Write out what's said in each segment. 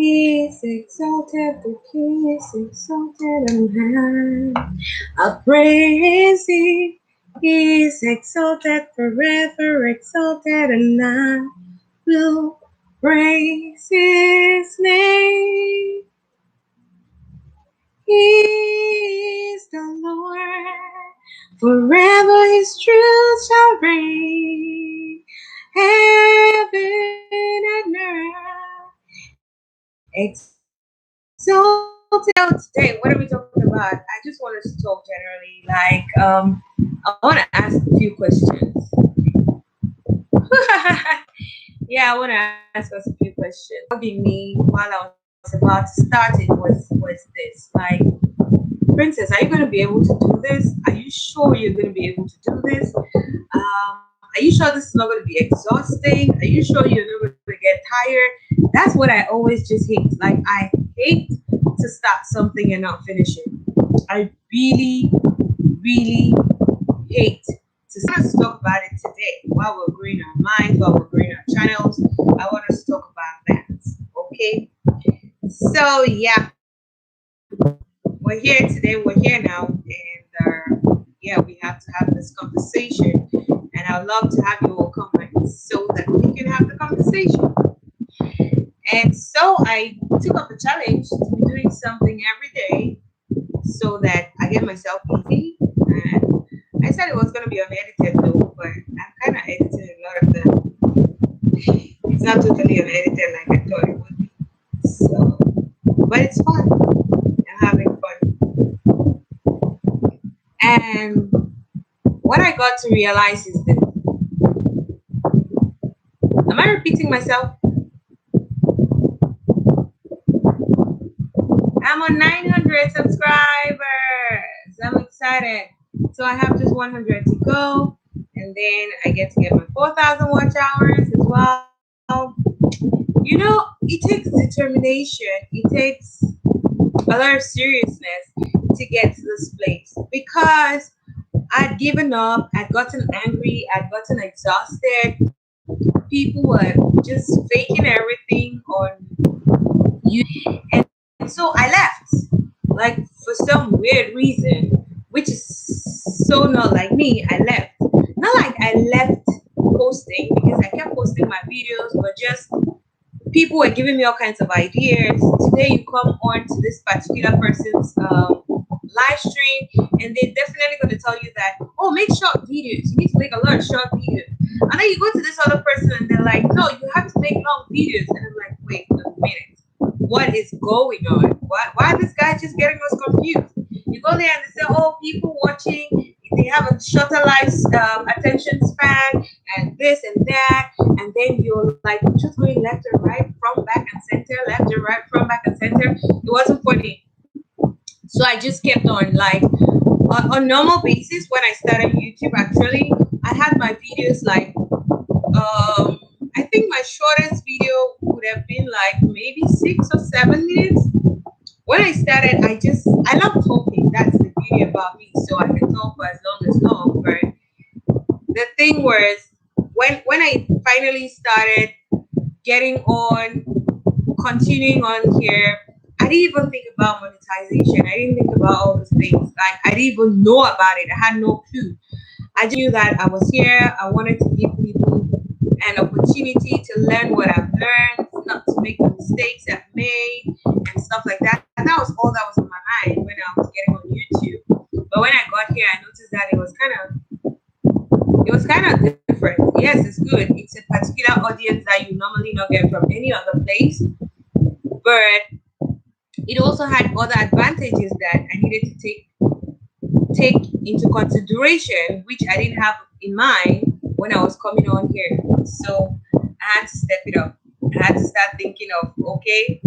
He is exalted, the King is exalted on high. I'll praise Him. He is exalted forever, exalted, and I will praise His name. He is the Lord, forever His truth shall reign. Heaven and earth exalted. Today, what are we talking about? I just want us to talk generally. I want to ask a few questions. Yeah, I want to ask us a few questions. Bugging me while I was about to start it was this. Like, Princess, are you going to be able to do this? Are you sure you're going to be able to do this? Are you sure this is not going to be exhausting? Are you sure you're not going to get tired? That's what I always just hate. Like, I hate to start something and not finish it. I really, really hate to talk about it today while we're growing our minds, while we're growing our channels. I want us to talk about that. Okay? So, yeah, we're here today. We're here now. And yeah, we have to have this conversation. And I'd love to have you all comment so that we can have the conversation. And so I took up a challenge to be doing something every day so that I get myself easy. And I said it was going to be unedited though, but I'm kind of editing a lot of them. It's not totally unedited like I thought it would be. So, but it's fun. I'm having fun. And what I got to realize is this. Am I repeating myself? I'm on 900 subscribers. I'm excited. So I have just 100 to go. And then I get to get my 4,000 watch hours as well. You know, it takes determination. It takes a lot of seriousness to get to this place. Because I'd given up. I'd gotten angry. I'd gotten exhausted. People were just faking everything on you. And so I left, like for some weird reason, which is so not like me. I left. Not like I left posting because I kept posting my videos, but just people were giving me all kinds of ideas. Today you come on to this particular person's live stream and they're definitely going to tell you that, oh, make short videos. You need to make a lot of short videos. And then you go to this other person and they're like, no, you have to make long videos. And I'm like, wait a minute. What is going on? Why this guy just getting us confused? You go there and they say, oh, people watching, they have a shorter attention span and this and that, and then you're like just going left and right, from back and center, left and right, from back and center. It wasn't funny. So I just kept on, like, on normal basis when I started YouTube. Actually, I had my videos like I think my shortest video would have been like maybe 6 or 7 minutes. When I started, I love talking. That's the beauty about me. So I can talk for as long. But the thing was, when I finally started getting on, continuing on here, I didn't even think about monetization. I didn't think about all those things. Like, I didn't even know about it. I had no clue. I just knew that I was here. I wanted to give people an opportunity to learn what I've learned, not to make the mistakes I've made and stuff like that. And that was all that was on my mind when I was getting on YouTube. But when I got here, I noticed that it was kind of different. Yes, it's good. It's a particular audience that you normally not get from any other place. But it also had other advantages that I needed to take into consideration, which I didn't have in mind when I was coming on here. So I had to step it up. I had to start thinking of, okay,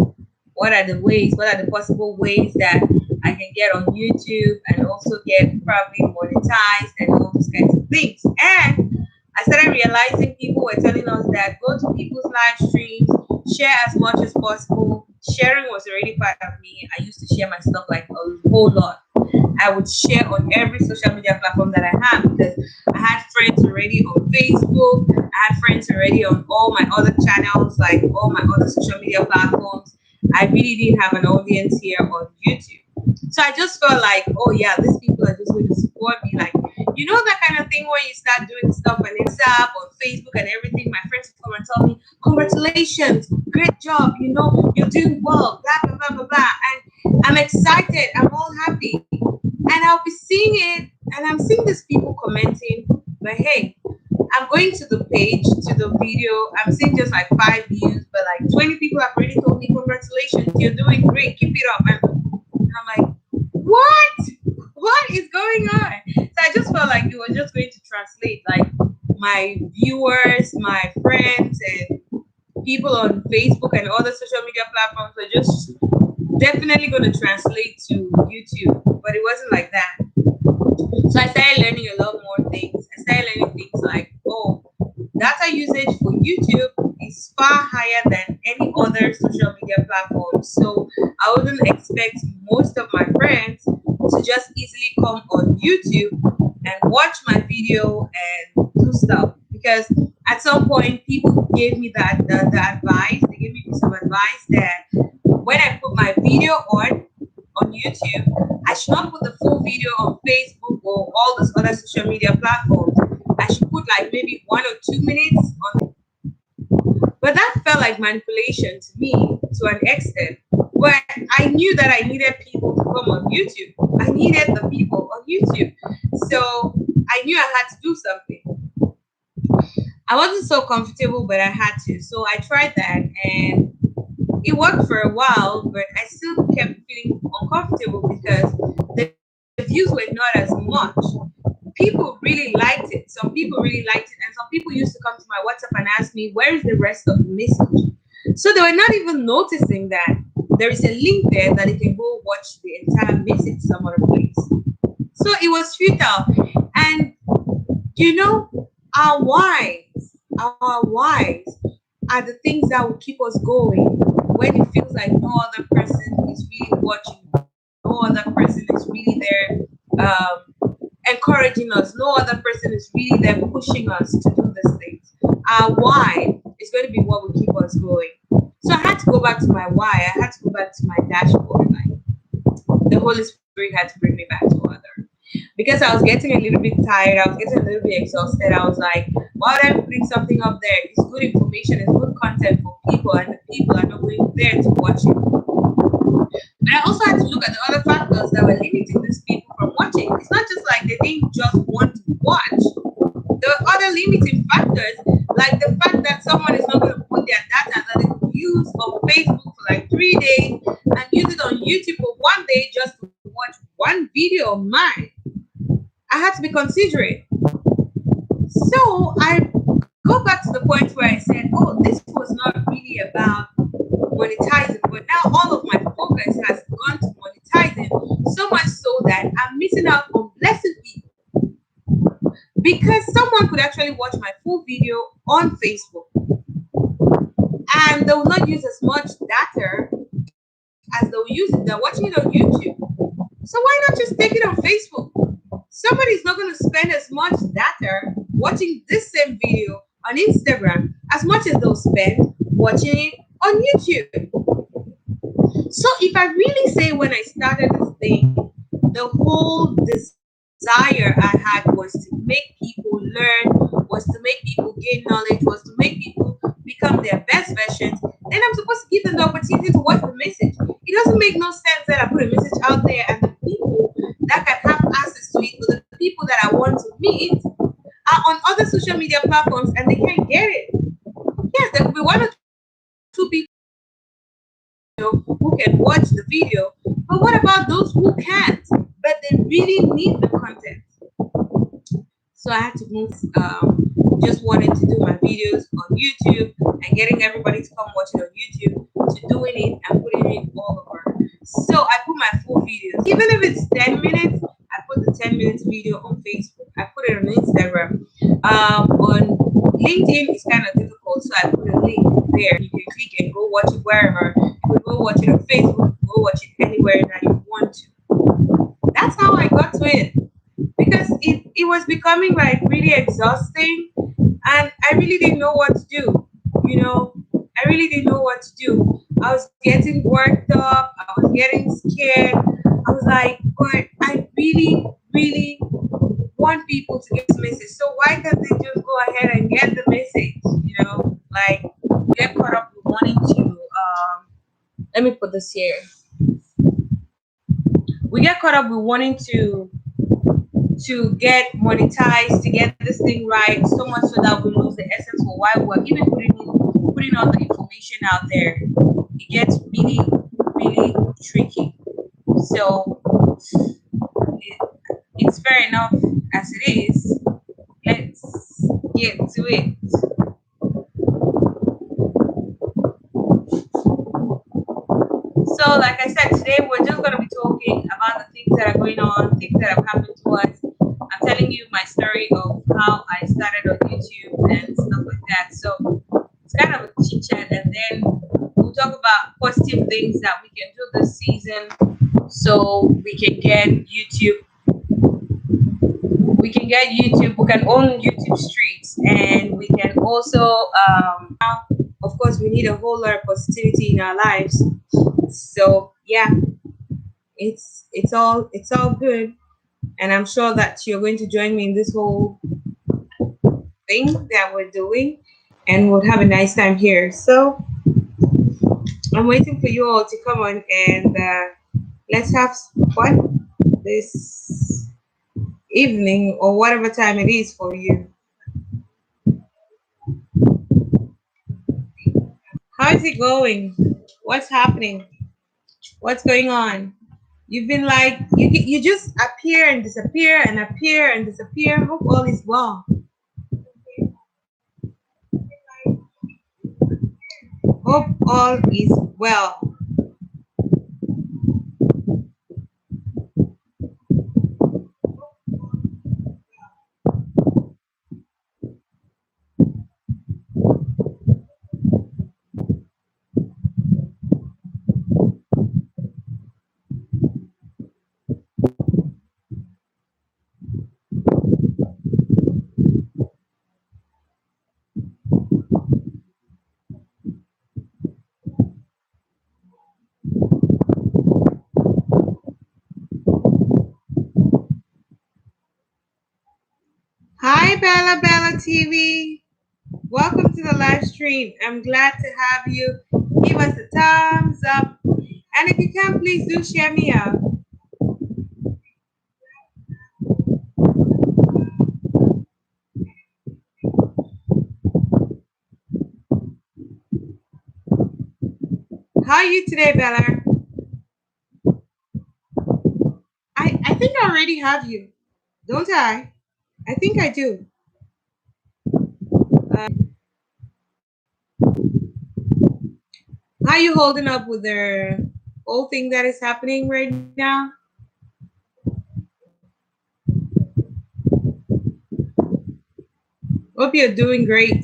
what are the possible ways that I can get on YouTube and also get probably monetized and all those kinds of things. And I started realizing people were telling us that go to people's live streams, share as much as possible. Sharing was already part of me. I used to share my stuff like a whole lot. I would share on every social media platform that I have because I had friends already on Facebook. I had friends already on all my other channels, like all my other social media platforms. I really didn't have an audience here on YouTube. So I just felt like, oh yeah, these people are just going to support me. Like, you know, that kind of thing where you start doing stuff on WhatsApp, on Facebook, and everything. My friends come and tell me, congratulations, great job, you know, you're doing well, blah, blah, blah, blah, blah. And I'm excited, I'm all happy. And I'll be seeing it, and I'm seeing these people commenting, but hey, I'm going to the page, to the video. I'm seeing just like 5 views, but like 20 people have already told me, congratulations, you're doing great, keep it up. And I'm like, what? What is going on? So I just felt like it was just going to translate, like my viewers, my friends, and people on Facebook and other social media platforms were just definitely going to translate to YouTube, but it wasn't like that. So I started learning a lot more things. I started learning things like, oh, data usage for YouTube is far higher than any other social media platform. So I wouldn't expect most of my friends to just easily come on YouTube and watch my video and do stuff. Because at some point, people gave me the advice. They gave me some advice that when I put my video on YouTube, I should not put the full video on Facebook or all those other social media platforms. I should put like maybe 1 or 2 minutes on. But that felt like manipulation to me to an extent. But I knew that I needed people to come on YouTube. I needed the people on YouTube. So I knew I had to do something. I wasn't so comfortable, but I had to. So I tried that, and it worked for a while, but I still kept feeling uncomfortable because the views were not as much. People really liked it. Some people really liked it, and some people used to come to my WhatsApp and ask me, where is the rest of the message? So they were not even noticing that there is a link there that they can go watch the entire message some other place. So it was futile. And you know, our whys are the things that will keep us going when it feels like no other person is really watching, no other person is really there encouraging us, no other person is really there pushing us to do these things. Our why is going to be what will keep us going. So I had to go back to my why. I had to go back to my dashboard. Like the Holy Spirit had to bring me back to other. Because I was getting a little bit tired, I was getting a little bit exhausted. I was like, why would I bring something up there? It's good information, it's good content for people, and the people are not going there to watch it. But I also had to look at the other factors that were limiting these people from watching. It's not just like they didn't just want to watch. There were other limiting factors, like the fact that someone is not going to put their data that they could use on Facebook for like 3 days and use it on YouTube for 1 day just to watch one video of mine. I had to be considerate. So I go back to the point where I said, oh, this was not really about monetizing, but now all of my focus has gone to monetizing, so much so that I'm missing out on blessing people. Because someone could actually watch my full video on Facebook and they will not use as much data as they'll use it. They're watching it on YouTube. So why not just take it on Facebook? Somebody's not going to spend as much data watching this same video on Instagram as much as they'll spend watching it on YouTube. So if I really say when I started this thing, the whole desire I had was to make people learn, was to make people gain knowledge, was to make people become their best versions, then I'm supposed to give them the opportunity to watch the message. It doesn't make no sense that I put a message out there and the people that can have access to it, or the people that I want to meet, are on other social media platforms and they can't get it. Yes, there could be 1 or 2 people who can watch the video, but what about those who can't, but they really need the content? So I had to move, just wanting to do my videos on YouTube and getting everybody to come watch it on YouTube, to doing it and putting it all over. So I put my full videos, even if it's 10 minutes, I put the 10 minutes video on Facebook, I put it on Instagram. On LinkedIn, it's kind of difficult, so I put a link there. You can click and go watch it wherever. You can go watch it on Facebook, go watch it anywhere that you want to. That's how I got to it. Because it was becoming like really exhausting and I really didn't know what to do. I really didn't know what to do. I was getting worked up. I was getting scared. I was like, but I really, really want people to get this message. So why can't they just go ahead and get the message? Like get caught up with wanting to. Let me put this here. We get caught up with wanting to get monetized, to get this thing right, so much so that we lose the essence for why we're even putting all the information out there. It gets really, really tricky. So it, it's fair enough as it is. Let's get to it. So, like I said, today we're just going to be talking about the things that are going on, things that have happened to us. I'm telling you my story of how I started on YouTube and stuff like that. So, it's kind of a chit chat, and then we'll talk about positive things that we can do this season so we can own YouTube streets, and we can also, of course, we need a whole lot of positivity in our lives. So, yeah, it's all good, and I'm sure that you're going to join me in this whole thing that we're doing, and we'll have a nice time here. So I'm waiting for you all to come on, and let's have fun this evening or whatever time it is for you. How is it going? What's happening? What's going on? You've been like you just appear and disappear and appear and disappear. Hope all is well. Hope all is well. Hi, Bella Bella TV. Welcome to the live stream. I'm glad to have you. Give us a thumbs up. And if you can, please do share me out. How are you today, Bella? I think I already have you. Don't I? I think I do. Uh, how are you holding up with the whole thing that is happening right now? Hope you're doing great.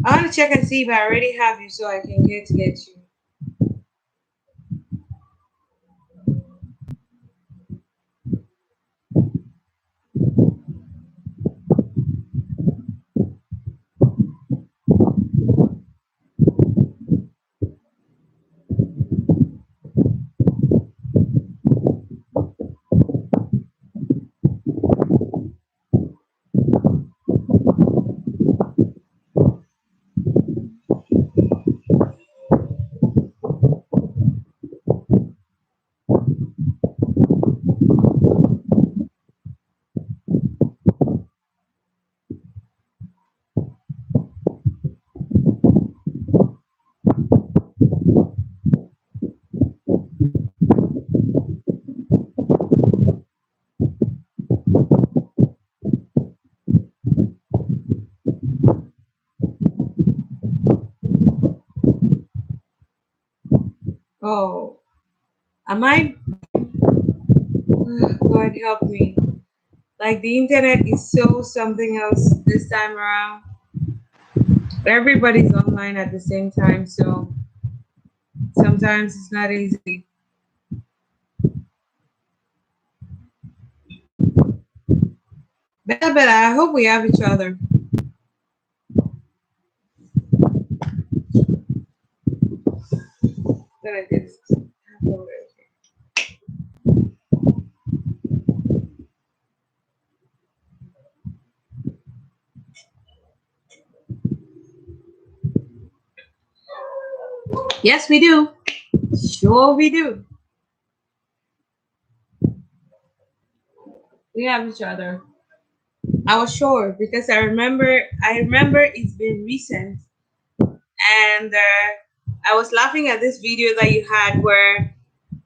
I want to check and see if I already have you so I can get you. Oh, am I? God help me. Like the internet is so something else this time around. Everybody's online at the same time, so sometimes it's not easy. Bella, Bella, I hope we have each other. Gonna do this. Yes, we do. Sure, we do. We have each other. I was sure because I remember. I remember it's been recent, and I was laughing at this video that you had where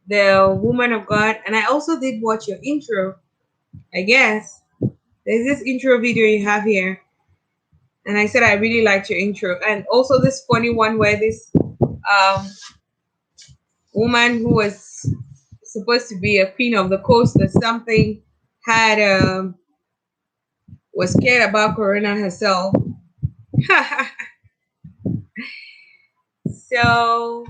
the woman of God, and I also did watch your intro. I guess there's this intro video you have here, and I said I really liked your intro, and also this funny one where this woman who was supposed to be a queen of the coast or something had was scared about corona herself. So,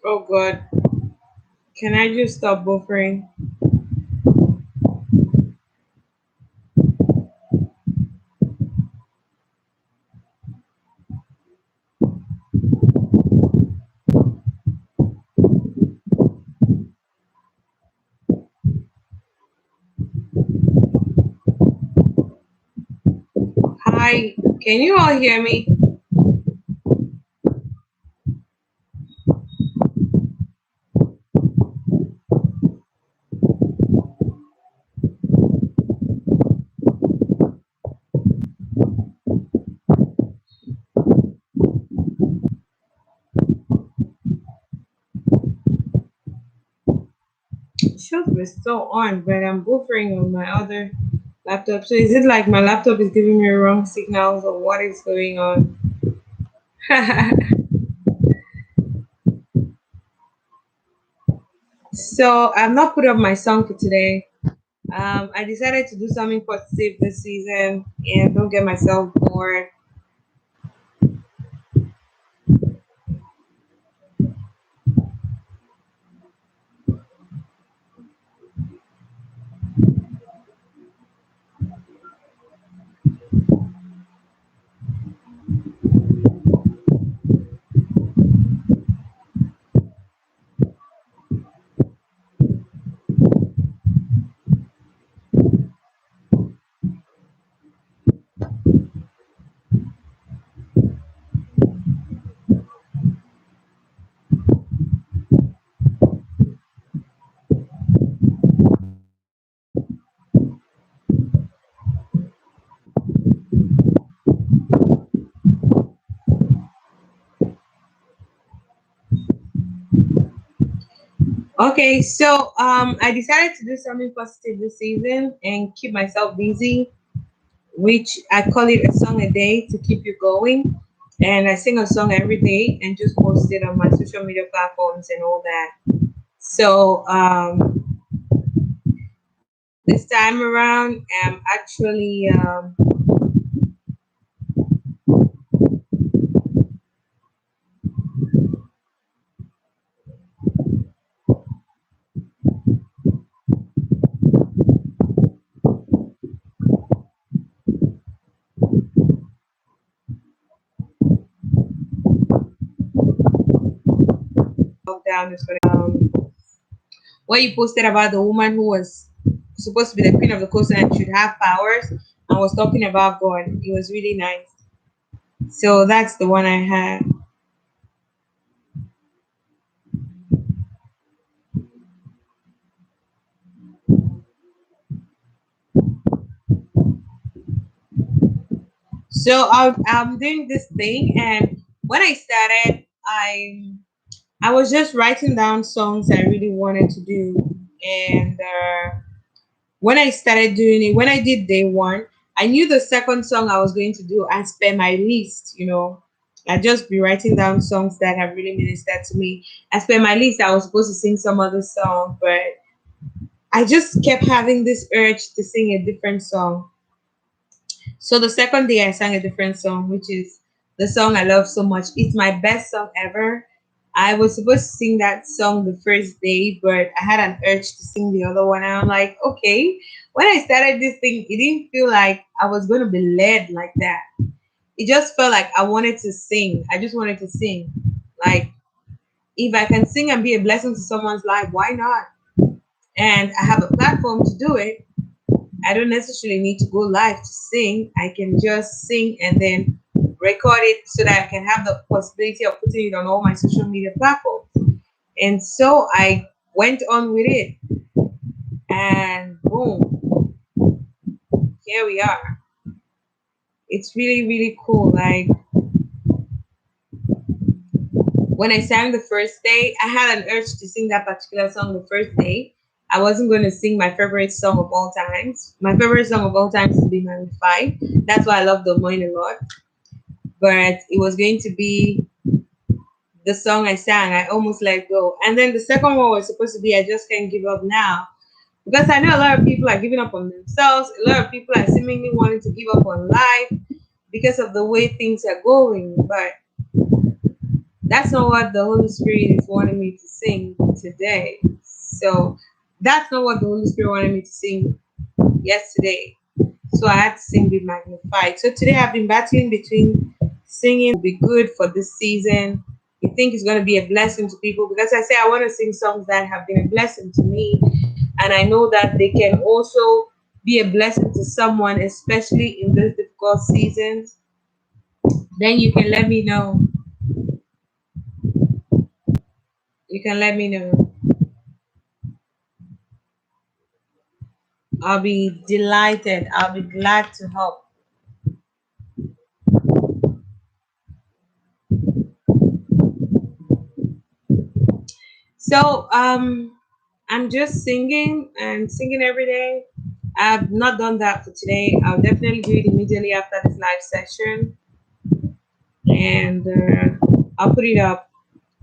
oh God, can I just stop buffering? Hi, can you all hear me? It should be still on, but I'm buffering on my other laptop. So is it like my laptop is giving me wrong signals or what is going on? So I've not put up my song for today. I decided to do something positive this season and don't get myself bored. Okay, so I decided to do something positive this season and keep myself busy, which I call it a song a day to keep you going. And I sing a song every day and just post it on my social media platforms and all that. So this time around, I'm actually lockdown is going to what you posted about the woman who was supposed to be the queen of the coast and should have powers and was talking about God. It was really nice. So that's the one I had. So I'm doing this thing, and when I started, I was just writing down songs I really wanted to do, And when I started doing it, when I did day one, I knew the second song I was going to do as per my list, you know. I just be writing down songs that have really ministered to me. As per my list, I was supposed to sing some other song, but I just kept having this urge to sing a different song. So the second day I sang a different song, which is the song I love so much. It's my best song ever. I was supposed to sing that song the first day, but I had an urge to sing the other one. And I'm like, okay. When I started this thing, it didn't feel like I was going to be led like that. It just felt like I wanted to sing. I just wanted to sing. Like, if I can sing and be a blessing to someone's life, why not? And I have a platform to do it. I don't necessarily need to go live to sing. I can just sing and then record it so that I can have the possibility of putting it on all my social media platforms. And so I went on with it, and boom, here we are. It's really, really cool. Like, when I sang the first day, I had an urge to sing that particular song the first day. I wasn't going to sing my favorite song of all times. My favorite song of all times is Be Magnified. That's why I love the Moin a lot. But it was going to be the song I sang, I Almost Let Go. And then the second one was supposed to be I Just Can't Give Up Now. Because I know a lot of people are giving up on themselves. A lot of people are seemingly wanting to give up on life because of the way things are going. But that's not what the Holy Spirit is wanting me to sing today. So that's not what the Holy Spirit wanted me to sing yesterday. So I had to sing Be Magnified. So today I've been battling between singing will be good for this season. You think it's going to be a blessing to people, because I say I want to sing songs that have been a blessing to me, and I know that they can also be a blessing to someone, especially in these difficult seasons. Then you can let me know. You can let me know. I'll be delighted. I'll be glad to help. So I'm just singing and singing every day. I've not done that for today. I'll definitely do it immediately after this live session, and I'll put it up.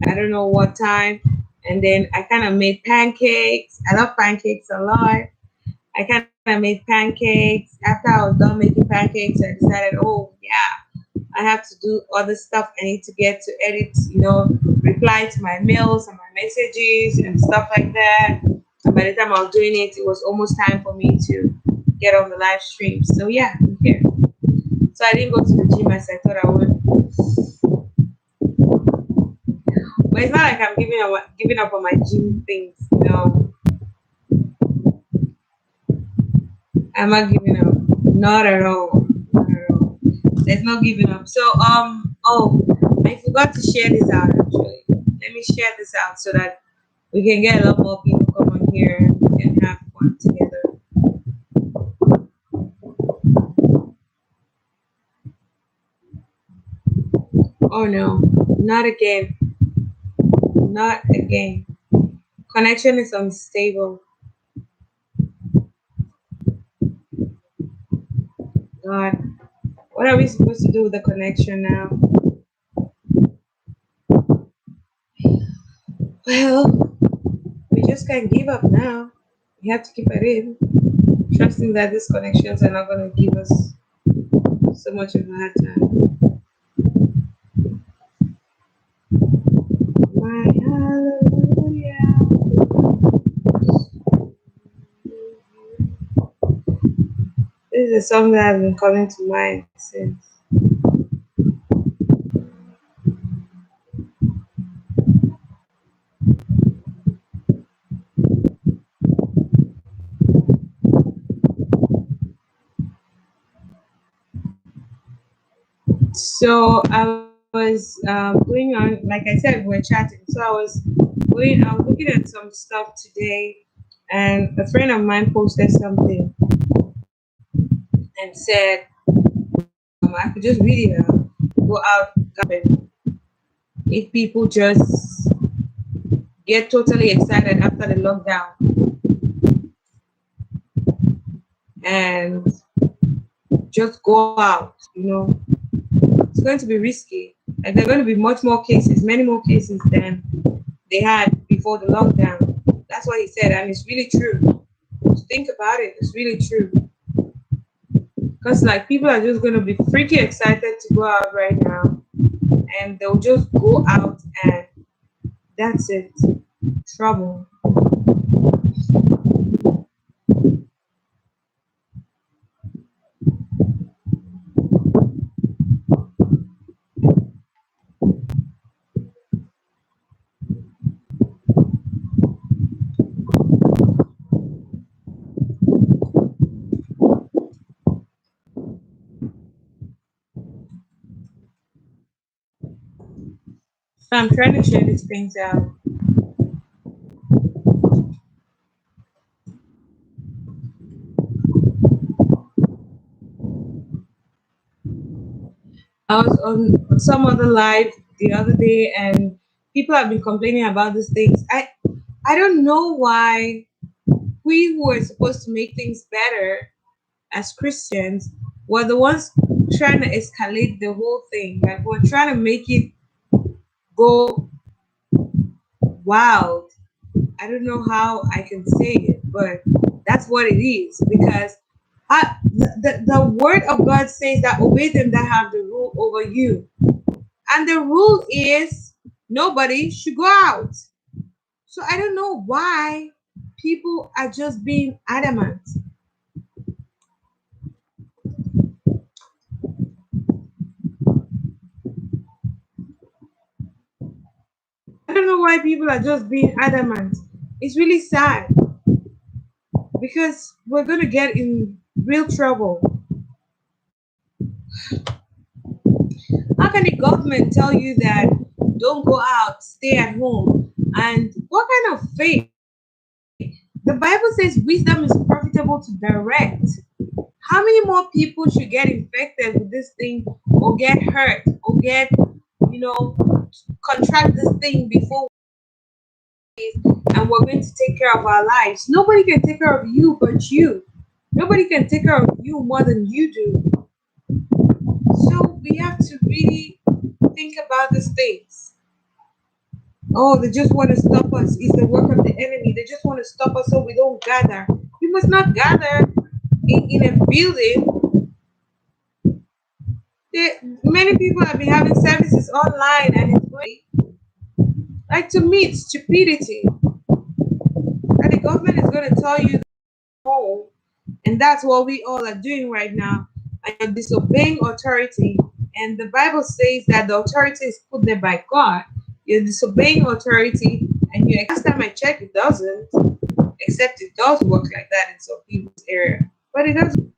I don't know what time. And then I kind of made pancakes. I love pancakes a lot. I kind of made pancakes. After I was done making pancakes, I decided, oh yeah, I have to do other stuff. I need to get to edit, reply to my mails and my messages and stuff like that. And by the time I was doing it, it was almost time for me to get on the live stream. So yeah, I'm here. So I didn't go to the gym as I thought I would. But it's not like I'm giving up on my gym things. No, I'm not giving up. Not at all. Not at all. There's no giving up. So oh, I forgot to share this out actually. Let me share this out so that we can get a lot more people come on here and we can have fun together. Oh no, not again. Not again. Connection is unstable. God, what are we supposed to do with the connection now? Well, we just can't give up now. We have to keep it in, trusting that these connections are not going to give us so much of a hard time. My hallelujah. This is a song that has been coming to mind since. So I was going on, like I said, we're chatting. So I was looking at some stuff today, and a friend of mine posted something and said, I could just read it out, go out, if people just get totally excited after the lockdown. and just go out. It's going to be risky. Like there are going to be much more cases, many more cases than they had before the lockdown. That's what he said, and it's really true. Think about it, it's really true. Because like people are just going to be freaky excited to go out right now, and they'll just go out, and that's it. Trouble. So I'm trying to share these things out. I was on some other live the other day, and people have been complaining about these things. I don't know why we who are supposed to make things better as Christians were the ones trying to escalate the whole thing. Like we're trying to make it go wild. I don't know how I can say it, but that's what it is. Because the word of God says that obey them that have the rule over you. And the rule is nobody should go out. So I don't know why people are just being adamant. I don't know why people are just being adamant. It's really sad because we're going to get in real trouble. How can the government tell you that don't go out, stay at home? And what kind of faith? The Bible says wisdom is profitable to direct. How many more people should get infected with this thing or get hurt or get, you know, contract this thing before and we're going to take care of our lives? Nobody can take care of you but you. Nobody can take care of you more than you do. So we have to really think about these things. Oh, they just want to stop us. It's the work of the enemy. They just want to stop us so we don't gather. We must not gather in a building. Many people have been having services online and it's great. Like to me, it's stupidity. And the government is going to tell you no. And that's what we all are doing right now. And you're disobeying authority. And the Bible says that the authority is put there by God. You're disobeying authority. And last time I checked, it doesn't. Except it does work like that in some people's area. But it doesn't.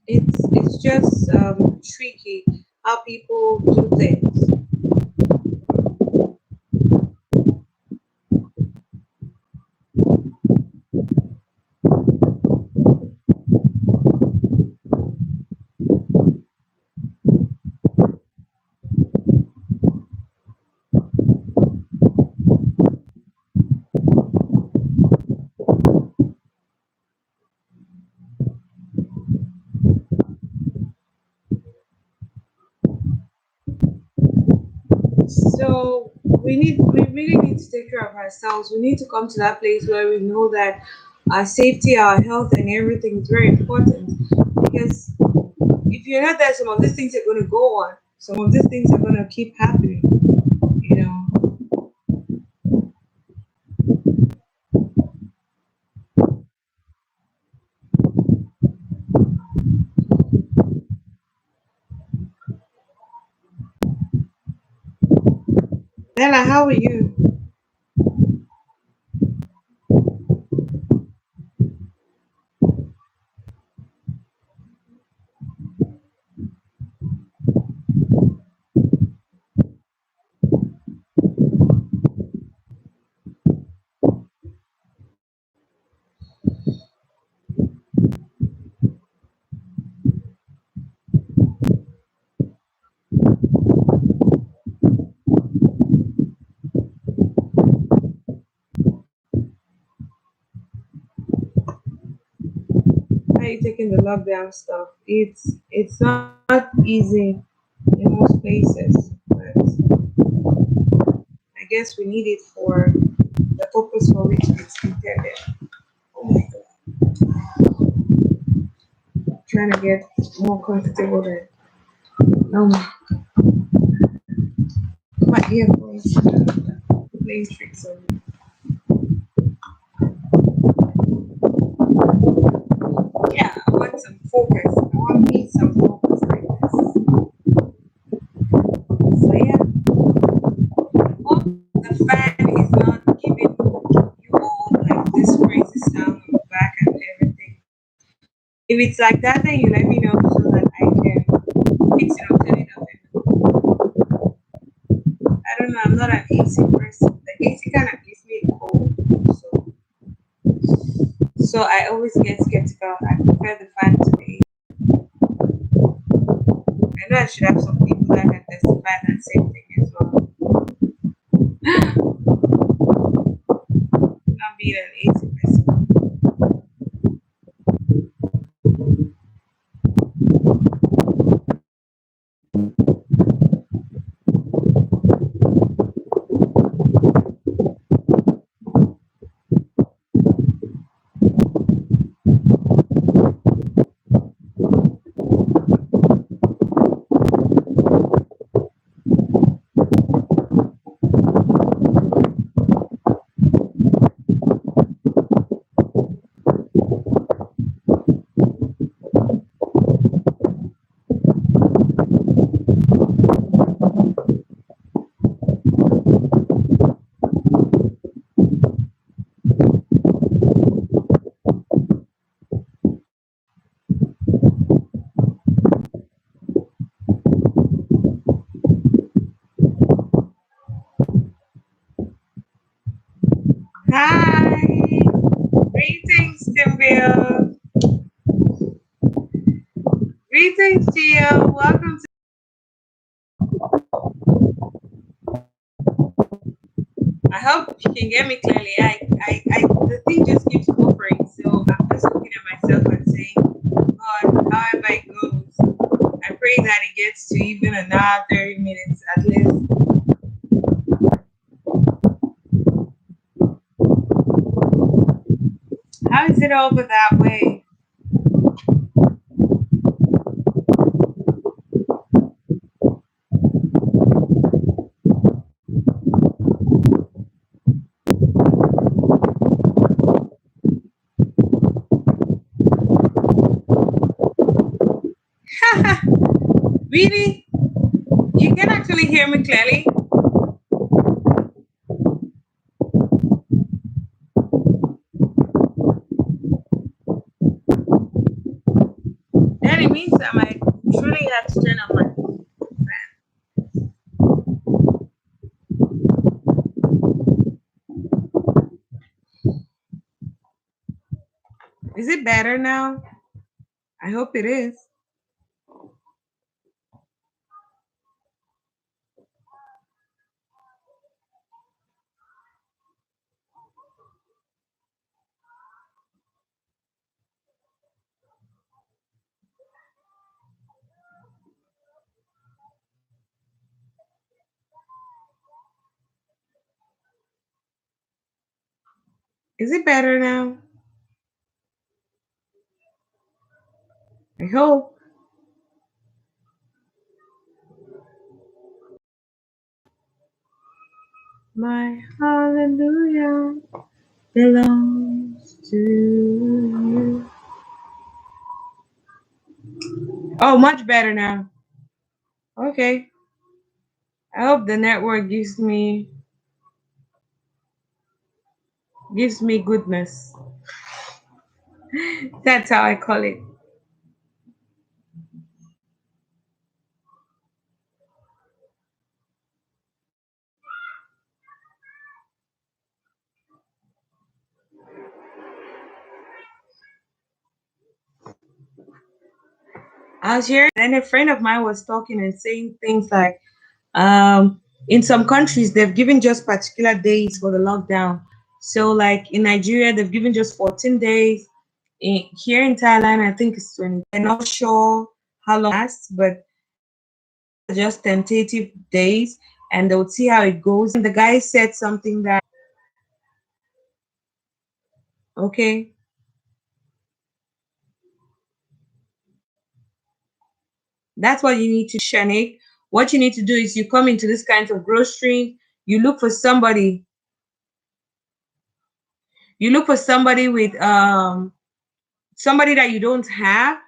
It's just tricky how people do things. So we really need to take care of ourselves. We need to come to that place where we know that our safety, our health, and everything is very important. Because if you're not there, some of these things are going to go on. Some of these things are going to keep happening. You know, Bella, how are you? are you taking the lockdown stuff? It's not easy in most places, but I guess we need it for the purpose for which it's intended. Oh my god, trying to get more comfortable than no my earphones playing tricks on me. Yeah, I want some focus. I want me some focus like this. So yeah, hope the fan is not giving you all like this crazy sound on the back and everything. If it's like that, then you let me know so that I can fix it or turn it off. I don't know. I'm not an AC person. The AC kind of gives me cold, so I always get skeptical. I prefer the fan to the AC. I know I should have some people that can testify that same thing as well. Not being an AC person. Hi, greetings, Timbill. Greetings, Gio. Welcome to. I hope you can get me clearly. The thing just keeps buffering, so I'm just looking at myself and saying, God, however it goes, I pray that it gets to even an hour, 30 minutes at least. How is it over that way? Really? You can actually hear me clearly? Then it means I might truly have to turn on my fan. Is it better now? I hope it is. Is it better now? I hope. My hallelujah belongs to you. Oh, much better now. Okay. I hope the network gives me goodness. That's how I call it. I was hearing, and a friend of mine was talking and saying things like, in some countries they've given just particular days for the lockdown. So, like in Nigeria, they've given just 14 days. here in Thailand, I think it's 20. I'm not sure how long it lasts, but these are just tentative days, and they'll see how it goes. And the guy said something that, okay, that's what you need to Shanik. What you need to do is you come into this kind of grocery, you look for somebody, you look for somebody with somebody that you don't have,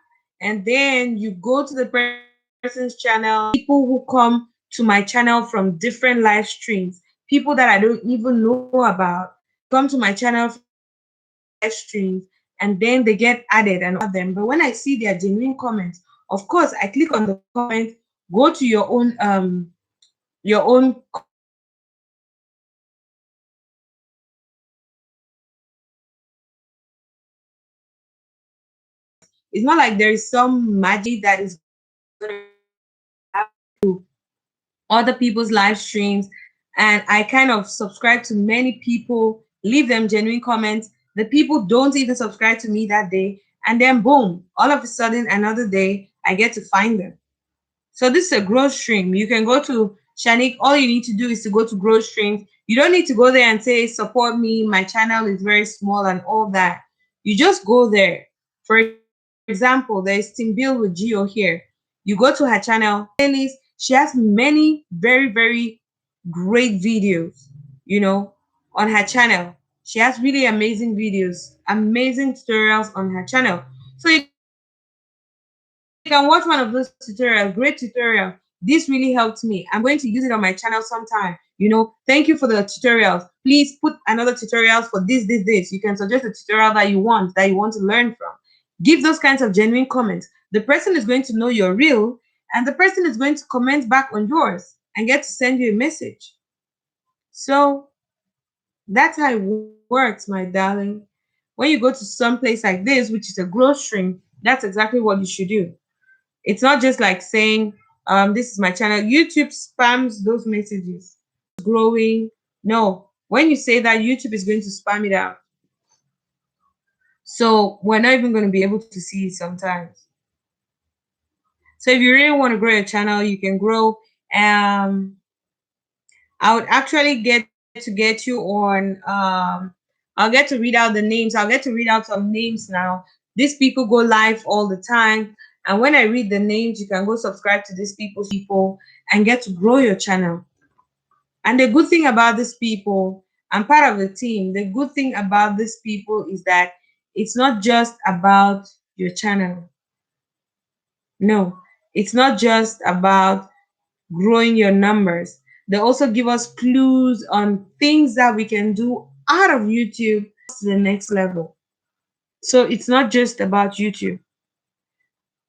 and then you go to the person's channel. People who come to my channel from different live streams, people that I don't even know about, come to my channel from different live streams, and then they get added and all them. But when I see their genuine comments, of course I click on the comment, go to your own comment section, and then you put your comment. It's not like there is some magic that is going to happen. It's not like there is some magic that is going to happen. I have to other people's live streams, and I kind of subscribe to many people, leave them genuine comments. The people don't even subscribe to me that day, and then boom, all of a sudden another day I get to find them. So this is a growth stream. You can go to Shanik. All you need to do is to go to growth streams. You don't need to go there and say support me. My channel is very small and all that. You just go there. For example, there is Team Bill with Geo here. You go to her channel playlist. She has many very great videos. You know, on her channel. She has really amazing videos, amazing tutorials on her channel. So you can watch one of those tutorials, great tutorial. This really helped me. I'm going to use it on my channel sometime. Thank you for the tutorials. Please put another tutorials for this. You can suggest a tutorial that you want to learn from. Give those kinds of genuine comments. The person is going to know you're real, and the person is going to comment back on yours and get to send you a message. So that's how it works, my darling. When you go to some place like this, which is a growth stream, that's exactly what you should do. It's not just like saying, this is my channel. YouTube spams those messages. Growing. No. When you say that, YouTube is going to spam it out. So we're not even going to be able to see it sometimes. So if you really want to grow your channel, you can grow. I would actually get you on I'll get to read out the names. I'll get to read out some names now. These people go live all the time. And when I read the names, you can go subscribe to these people and get to grow your channel. And the good thing about these people, I'm part of the team. The good thing about these people is that it's not just about your channel. No, it's not just about growing your numbers. They also give us clues on things that we can do out of YouTube to the next level. So it's not just about YouTube.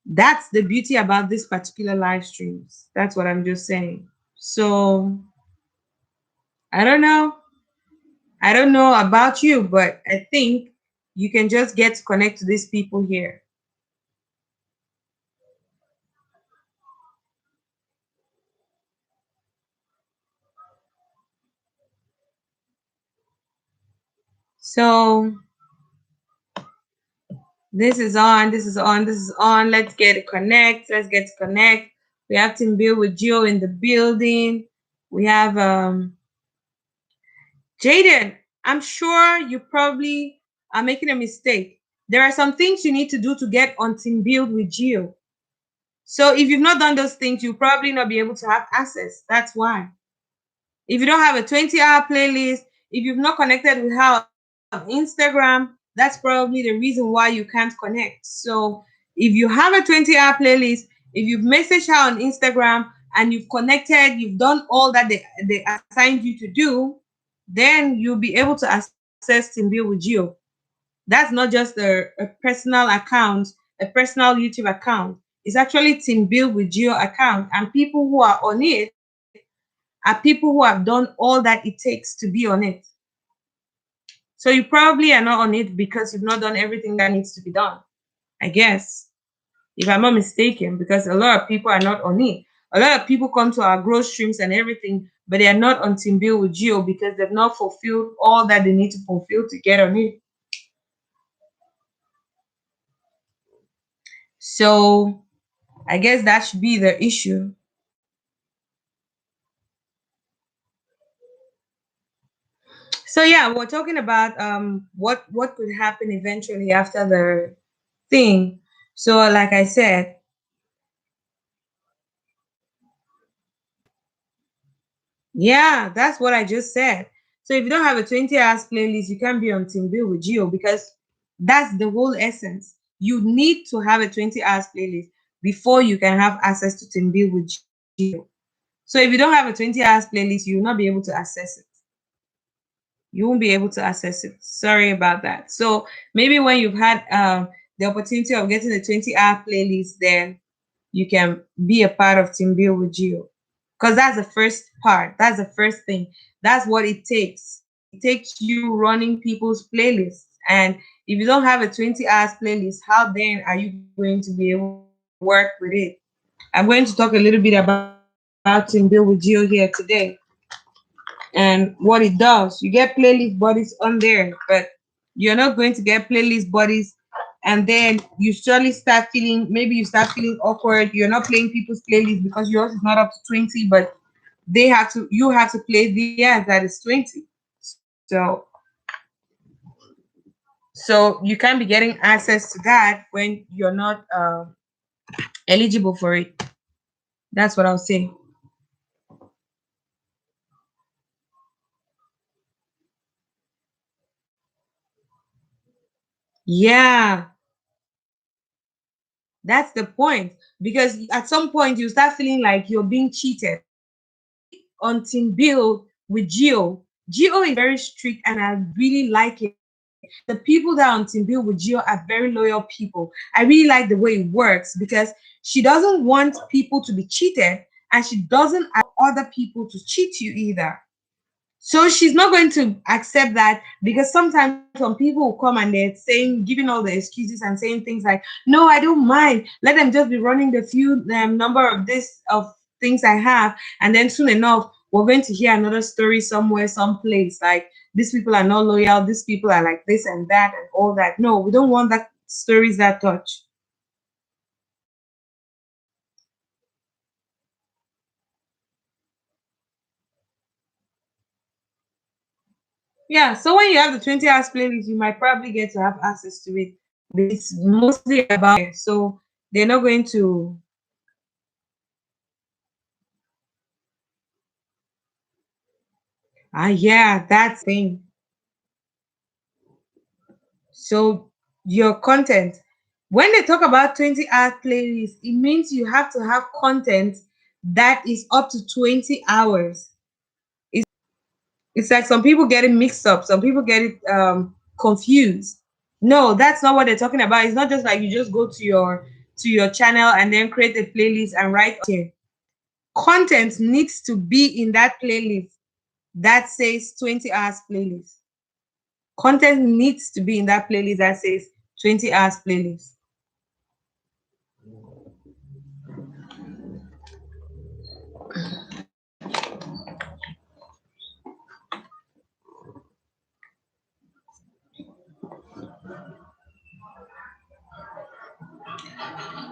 That's the beauty about this particular live streams. That's what I'm just saying. So I don't know. I don't know about you, but I think you can just get to connect to these people here. So this is on, this is on, this is on. Let's get connect. Let's get to connect. We have Team Bill with Geo in the building. We have Jaden. I'm sure you probably are making a mistake. There are some things you need to do to get on Team Build with Geo. So if you've not done those things, you'll probably not be able to have access. That's why. If you don't have a 20-hour playlist, if you've not connected with her on Instagram, that's probably the reason why you can't connect. So if you have a 20-hour playlist, if you've messaged her on Instagram and you've connected, you've done all that they assigned you to do, then you'll be able to access TeamView with Geo. That's not just a personal account, a personal YouTube account. It's actually TeamView with Geo account. And people who are on it are people who have done all that it takes to be on it. So you probably are not on it because you've not done everything that needs to be done. I guess, if I'm not mistaken, because a lot of people are not on it. A lot of people come to our growth streams and everything, but they are not on Team Build with Geo because they've not fulfilled all that they need to fulfill to get on it. So I guess that should be the issue. So yeah, we're talking about what could happen eventually after the thing. So like I said, yeah, that's what I just said. So if you don't have a 20 hours playlist, you can't be on Team Bill with Geo because that's the whole essence. You need to have a 20 hours playlist before you can have access to Team Bill with Geo. So if you don't have a 20 hours playlist, you will not be able to access it. You won't be able to access it. Sorry about that. So maybe when you've had the opportunity of getting a 20-hour playlist, then you can be a part of Team Bill with Geo. Because that's the first part. That's the first thing. That's what it takes. It takes you running people's playlists. And if you don't have a 20 hours playlist, how then are you going to be able to work with it? I'm going to talk a little bit about Team Bill with Geo here today and what it does. You get playlist bodies on there, but you're not going to get playlist bodies and then you surely start feeling, maybe you start feeling awkward. You're not playing people's playlist because yours is not up to 20, but you have to play theirs that is 20. So so you can't be getting access to that when you're not eligible for it. That's what I'll say. Yeah, that's the point. Because at some point you start feeling like you're being cheated. On Team Bill with Geo. Geo is very strict and I really like it. The people that are on Team Bill with Geo are very loyal people. I really like the way it works because she doesn't want people to be cheated and she doesn't allow other people to cheat you either. So she's not going to accept that because sometimes some people will come and they're saying, giving all the excuses and saying things like, "No, I don't mind. Let them just be running the few number of this of things I have," and then soon enough, we're going to hear another story somewhere, someplace like these people are not loyal, these people are like this and that and all that. No, we don't want that stories that touch. Yeah, so when you have the 20 hours playlist, you might probably get to have access to it. It's mostly about it. So they're not going to yeah, that's the thing. So your content. When they talk about 20-hour playlist, it means you have to have content that is up to 20 hours. It's like some people get it mixed up, some people get it confused. No, that's not what they're talking about. It's not just like you just go to your channel and then create a playlist and write here. Content needs to be in that playlist that says 20 hours playlist. Content needs to be in that playlist that says 20 hours playlist.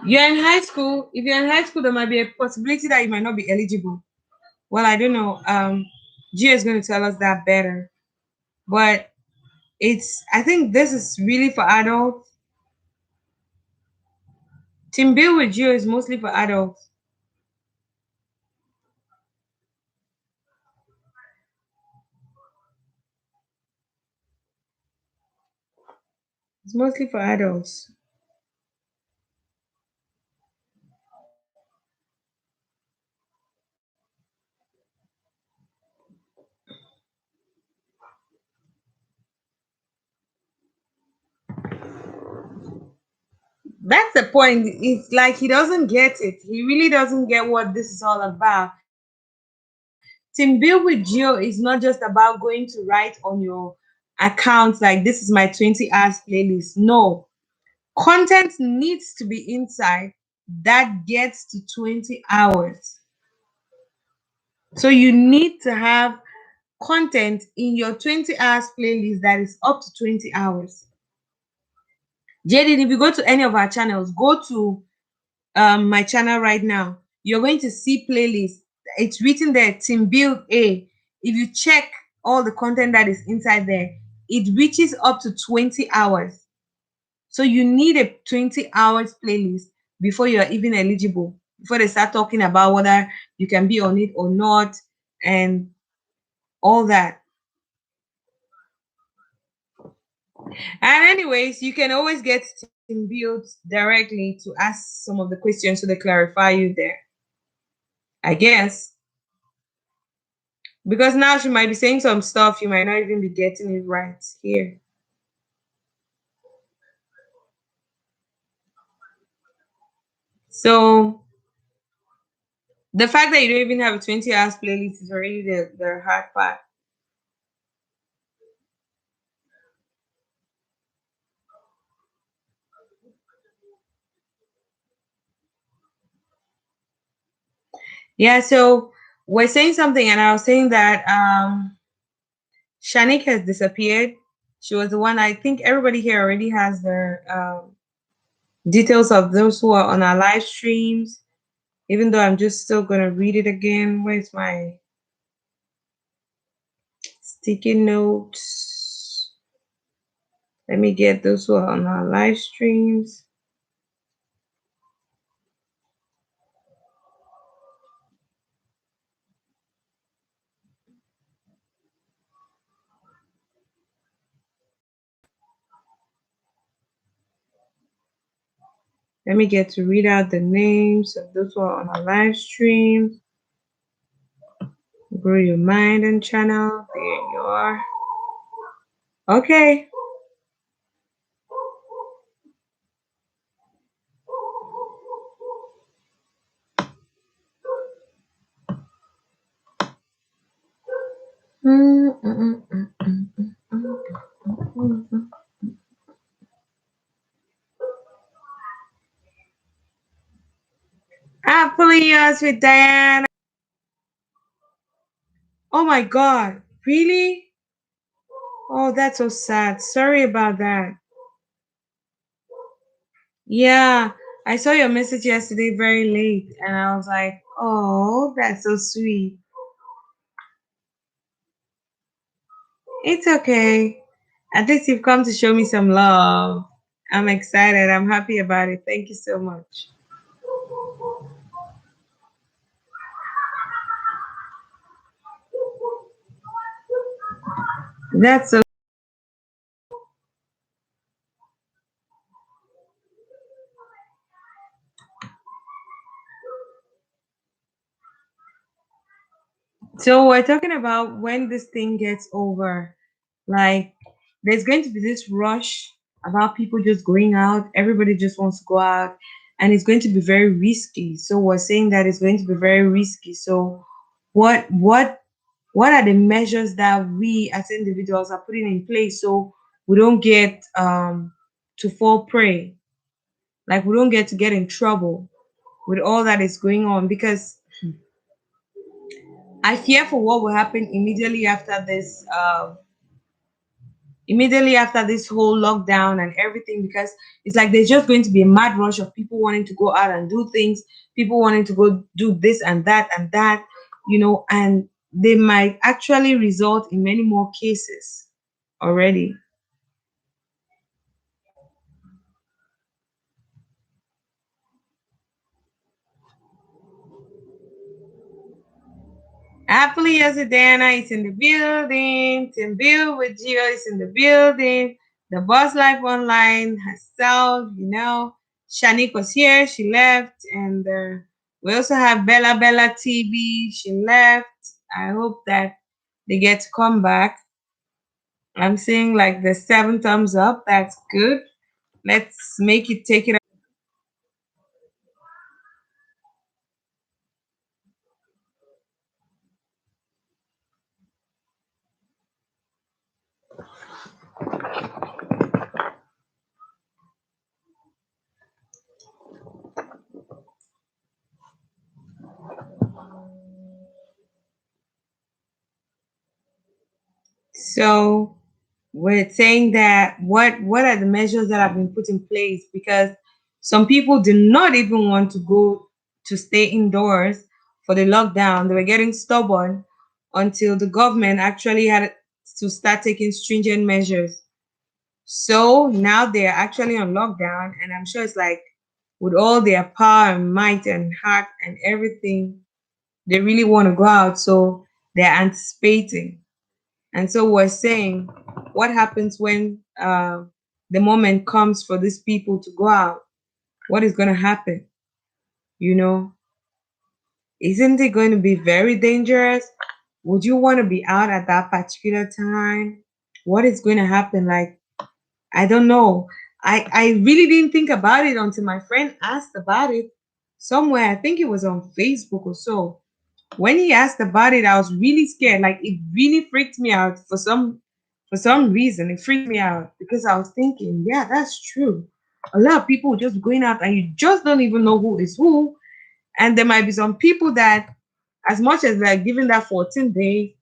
You're in high school. If you're in high school, there might be a possibility that you might not be eligible. Well, I don't know. Gia is going to tell us that better. But I think this is really for adults. Team Bill with Geo is mostly for adults. It's mostly for adults. That's the point. It's like he doesn't get it. He really doesn't get what this is all about. Team Bill with Geo is not just about going to write on your account like this is my 20 hours playlist. No. Content needs to be inside that gets to 20 hours. So you need to have content in your 20 hours playlist that is up to 20 hours. Jaden, if you go to any of our channels, go to my channel right now, you're going to see playlist. It's written there, Team Build A. If you check all the content that is inside there, it reaches up to 20 hours. So you need a 20 hours playlist before you're even eligible, before they start talking about whether you can be on it or not and all that. And anyways, you can always get Team Build directly to ask some of the questions so they clarify you there. I guess. Because now she might be saying some stuff, you might not even be getting it right here. So the fact that you don't even have a 20 hours playlist is already the hard part. Yeah, so we're saying something, and I was saying that Shanik has disappeared. She was the one. I think everybody here already has their details of those who are on our live streams. Even though I'm just still gonna read it again. Where's my sticky notes? Let me get those who are on our live streams. Let me get to read out the names of those who are on our live stream. Grow your mind and channel. There you are. Okay. Artfully Yours with Diana. Oh my God. Really? Oh, that's so sad. Sorry about that. Yeah, I saw your message yesterday very late, and I was like, oh, that's so sweet. It's okay. At least you've come to show me some love. I'm excited. I'm happy about it. Thank you so much. That's so. So we're talking about when this thing gets over. Like, there's going to be this rush about people just going out. Everybody just wants to go out, and it's going to be very risky. So we're saying that it's going to be very risky. So, what are the measures that we as individuals are putting in place so we don't get to fall prey? Like we don't get in trouble with all that is going on because I fear for what will happen immediately after this whole lockdown and everything, because it's like there's just going to be a mad rush of people wanting to go out and do things, people wanting to go do this and that, and they might actually result in many more cases already. Happily as a Diana is in the building. Tim Bill with Gio is in the building. The Boss Life Online herself, Shanique was here, she left. And we also have Bella TV, she left. I hope that they get to come back. I'm seeing like the 7 thumbs up. That's good. Let's make it take it. So we're saying that what are the measures that have been put in place, because Some people did not even want to go to stay indoors for the lockdown. They were getting stubborn until the government actually had to start taking stringent measures. So now they're actually on lockdown, and I'm sure it's like with all their power and might and heart and everything, they really want to go out. So they're anticipating. And so we're saying, what happens when the moment comes for these people to go out? What is going to happen? You know, isn't it going to be very dangerous? Would you want to be out at that particular time? What is going to happen? Like, I don't know. I really didn't think about it until my friend asked about it somewhere. I think it was on Facebook or so. When he asked about it, I was really scared. Like it really freaked me out for some reason. It freaked me out because I was thinking, yeah, that's true. A lot of people just going out and you just don't even know who is who. And there might be some people that, as much as they're given that 14 days,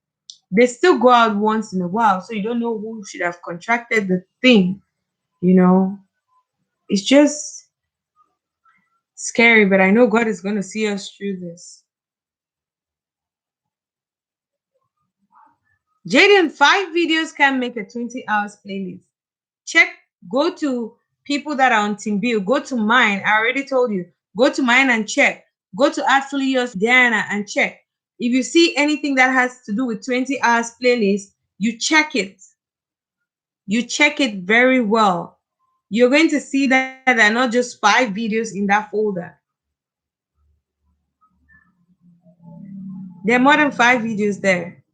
they still go out once in a while. So you don't know who should have contracted the thing, you know. It's just scary, but I know God is going to see us through this. Jaden, 5 videos can make a 20 hours playlist. Check, go to people that are on Team Bill, go to mine. I already told you. Go to mine and check. Go to Artfully Yours, Diana, and check. If you see anything that has to do with 20 hours playlist, you check it. You check it very well. You're going to see that there are not just 5 videos in that folder. There are more than 5 videos there.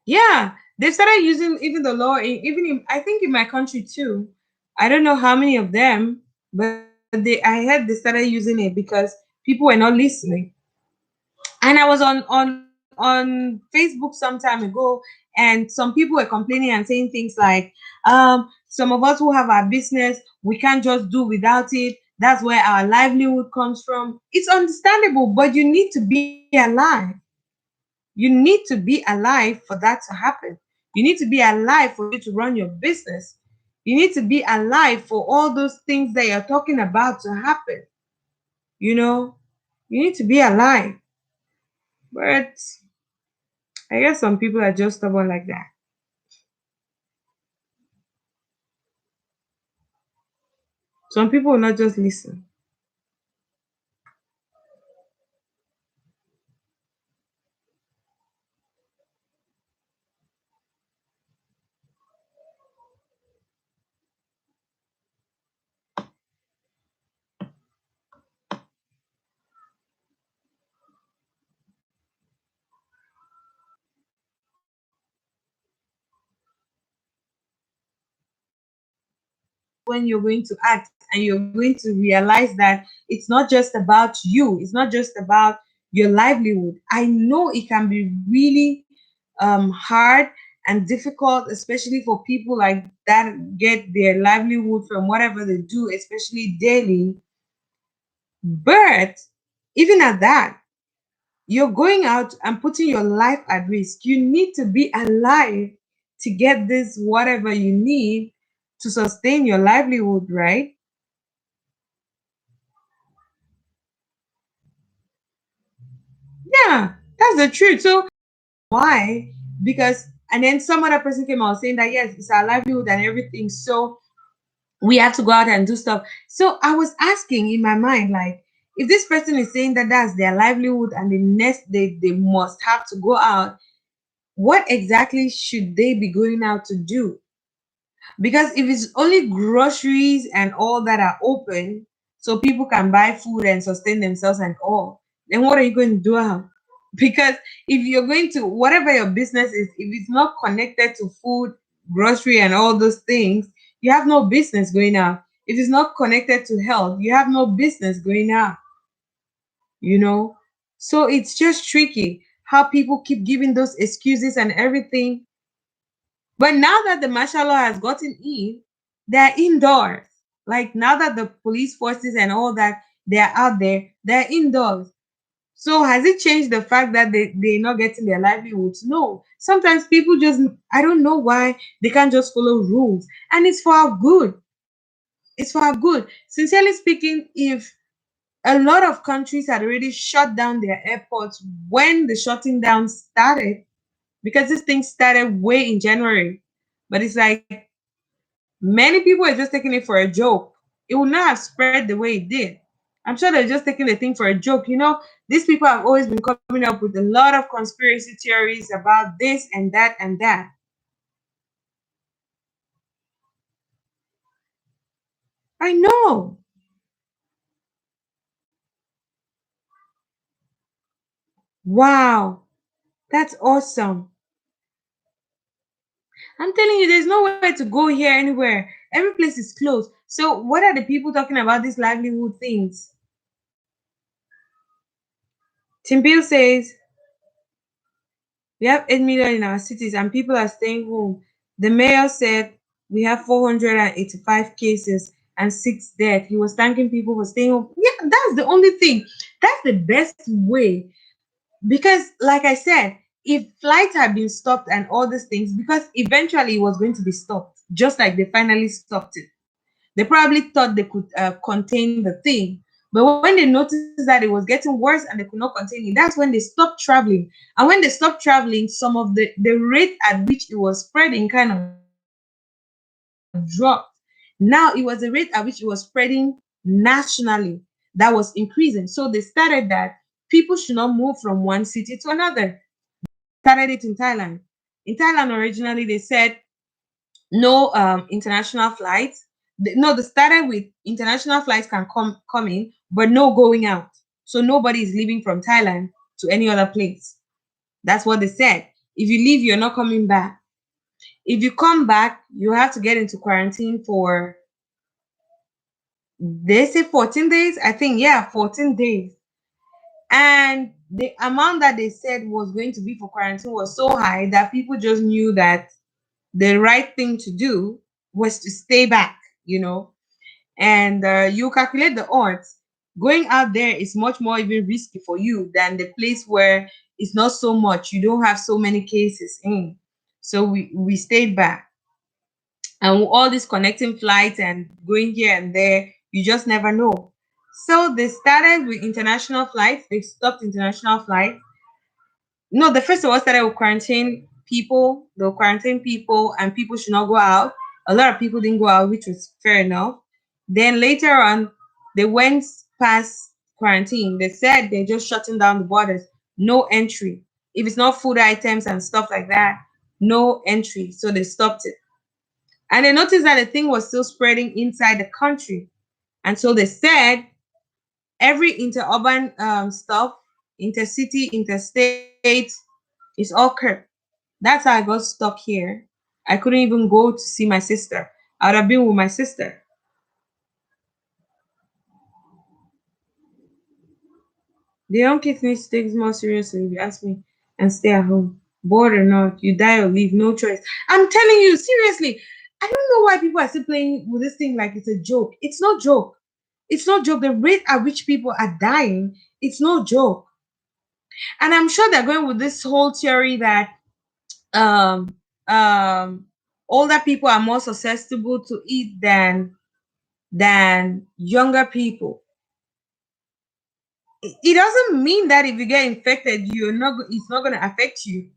Yeah, they started using even the law, even in, I think in my country too. I don't know how many of them, but I heard they started using it because people were not listening. And I was on Facebook some time ago, and some people were complaining and saying things like, some of us who have our business, we can't just do without it. That's where our livelihood comes from. It's understandable, but you need to be alive. You need to be alive for that to happen. You need to be alive for you to run your business. You need to be alive for all those things that you're talking about to happen. You know, you need to be alive. But I guess some people are just stubborn like that. Some people will not just listen. When you're going to act and you're going to realize that it's not just about you, it's not just about your livelihood. I know it can be really hard and difficult, especially for people like that get their livelihood from whatever they do, especially daily. But even at that, you're going out and putting your life at risk. You need to be alive to get this whatever you need to sustain your livelihood, right? Yeah, that's the truth. So why? Because and then some other person came out saying that yes, it's our livelihood and everything. So we have to go out and do stuff. So I was asking in my mind, like, if this person is saying that that's their livelihood and the next they must have to go out, what exactly should they be going out to do? Because if it's only groceries and all that are open, so people can buy food and sustain themselves and all, then what are you going to do out? Because if you're going to, whatever your business is, if it's not connected to food, grocery, and all those things, you have no business going out. If it's not connected to health, you have no business going out, you know? So it's just tricky how people keep giving those excuses and everything, but now that the martial law has gotten in, they're indoors. Like now that the police forces and all that, they're out there, they're indoors. So has it changed the fact that they're not getting their livelihoods? No. Sometimes people just, I don't know why they can't just follow rules. And it's for our good. It's for our good. Sincerely speaking, if a lot of countries had already shut down their airports when the shutting down started, because this thing started way in January. But it's like many people are just taking it for a joke. It would not have spread the way it did. I'm sure they're just taking the thing for a joke. These people have always been coming up with a lot of conspiracy theories about this and that and that. I know. Wow. That's awesome. I'm telling you, there's nowhere to go here anywhere. Every place is closed. So what are the people talking about these livelihood things? Timbil says we have 8 million in our cities and people are staying home. The mayor said we have 485 cases and 6 dead. He was thanking people for staying home. Yeah, that's the only thing. That's the best way. Because, like I said, if flights had been stopped and all these things, because eventually it was going to be stopped, just like they finally stopped it. They probably thought they could contain the thing. But when they noticed that it was getting worse and they could not contain it, that's when they stopped traveling. And when they stopped traveling, some of the rate at which it was spreading kind of dropped. Now it was the rate at which it was spreading nationally that was increasing. So they started that people should not move from one city to another. They started it in Thailand. In Thailand, originally, they said no international flights. No, they started with international flights can come in, but no going out. So nobody is leaving from Thailand to any other place. That's what they said. If you leave, you're not coming back. If you come back, you have to get into quarantine for, they say 14 days. I think, yeah, 14 days. And the amount that they said was going to be for quarantine was so high that people just knew that the right thing to do was to stay back, you know. And you calculate the odds. Going out there is much more even risky for you than the place where it's not so much. You don't have so many cases in. So we stayed back. And all these connecting flights and going here and there, you just never know. So they started with international flights. They stopped international flights. No, the first of all started with quarantine people. They'll quarantine people and people should not go out. A lot of people didn't go out, which was fair enough. Then later on, they went past quarantine. They said they're just shutting down the borders. No entry. If it's not food items and stuff like that, no entry. So they stopped it. And they noticed that the thing was still spreading inside the country. And so they said every interurban stuff, intercity, interstate, is all curbed. That's how I got stuck here. I couldn't even go to see my sister. I would have been with my sister. The young kids need to take this more seriously if you ask me and stay at home. Bored or not, you die or leave, no choice. I'm telling you, seriously, I don't know why people are still playing with this thing like it's a joke. It's no joke. It's no joke. The rate at which people are dying, it's no joke. And I'm sure they're going with this whole theory that um um older people are more susceptible to it than younger people. It doesn't mean that if you get infected, it's not going to affect you.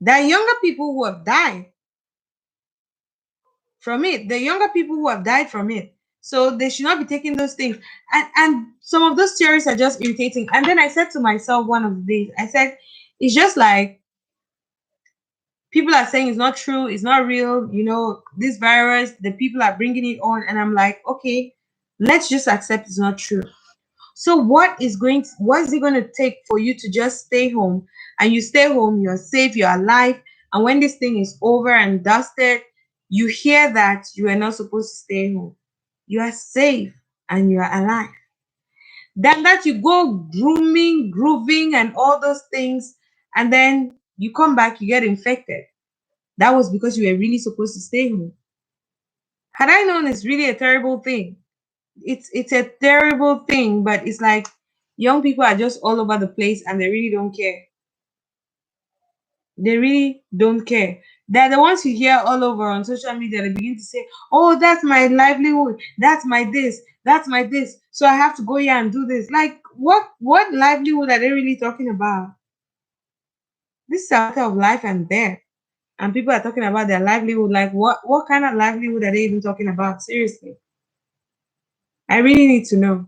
There are younger people who have died from it. The younger people who have died from it. So they should not be taking those things. And some of those theories are just irritating. And then I said to myself one of the days, I said, it's just like people are saying it's not true, it's not real, this virus, the people are bringing it on. And I'm like, okay, let's just accept it's not true. So what is it going to take for you to just stay home? And you stay home, you're safe, you're alive. And when this thing is over and dusted, you hear that you are not supposed to stay home. You are safe and you are alive. Than that you go grooming, grooving, and all those things, and then you come back, you get infected. That was because you were really supposed to stay home. Had I known it's really a terrible thing, it's a terrible thing, but it's like Young people are just all over the place and they really don't care. They really don't care. They're the ones you hear all over on social media. They begin to say, "Oh, that's my livelihood. That's my this. That's my this. So I have to go here and do this." Like, what livelihood are they really talking about? This is a matter of life and death, and people are talking about their livelihood. Like, what kind of livelihood are they even talking about? Seriously, I really need to know.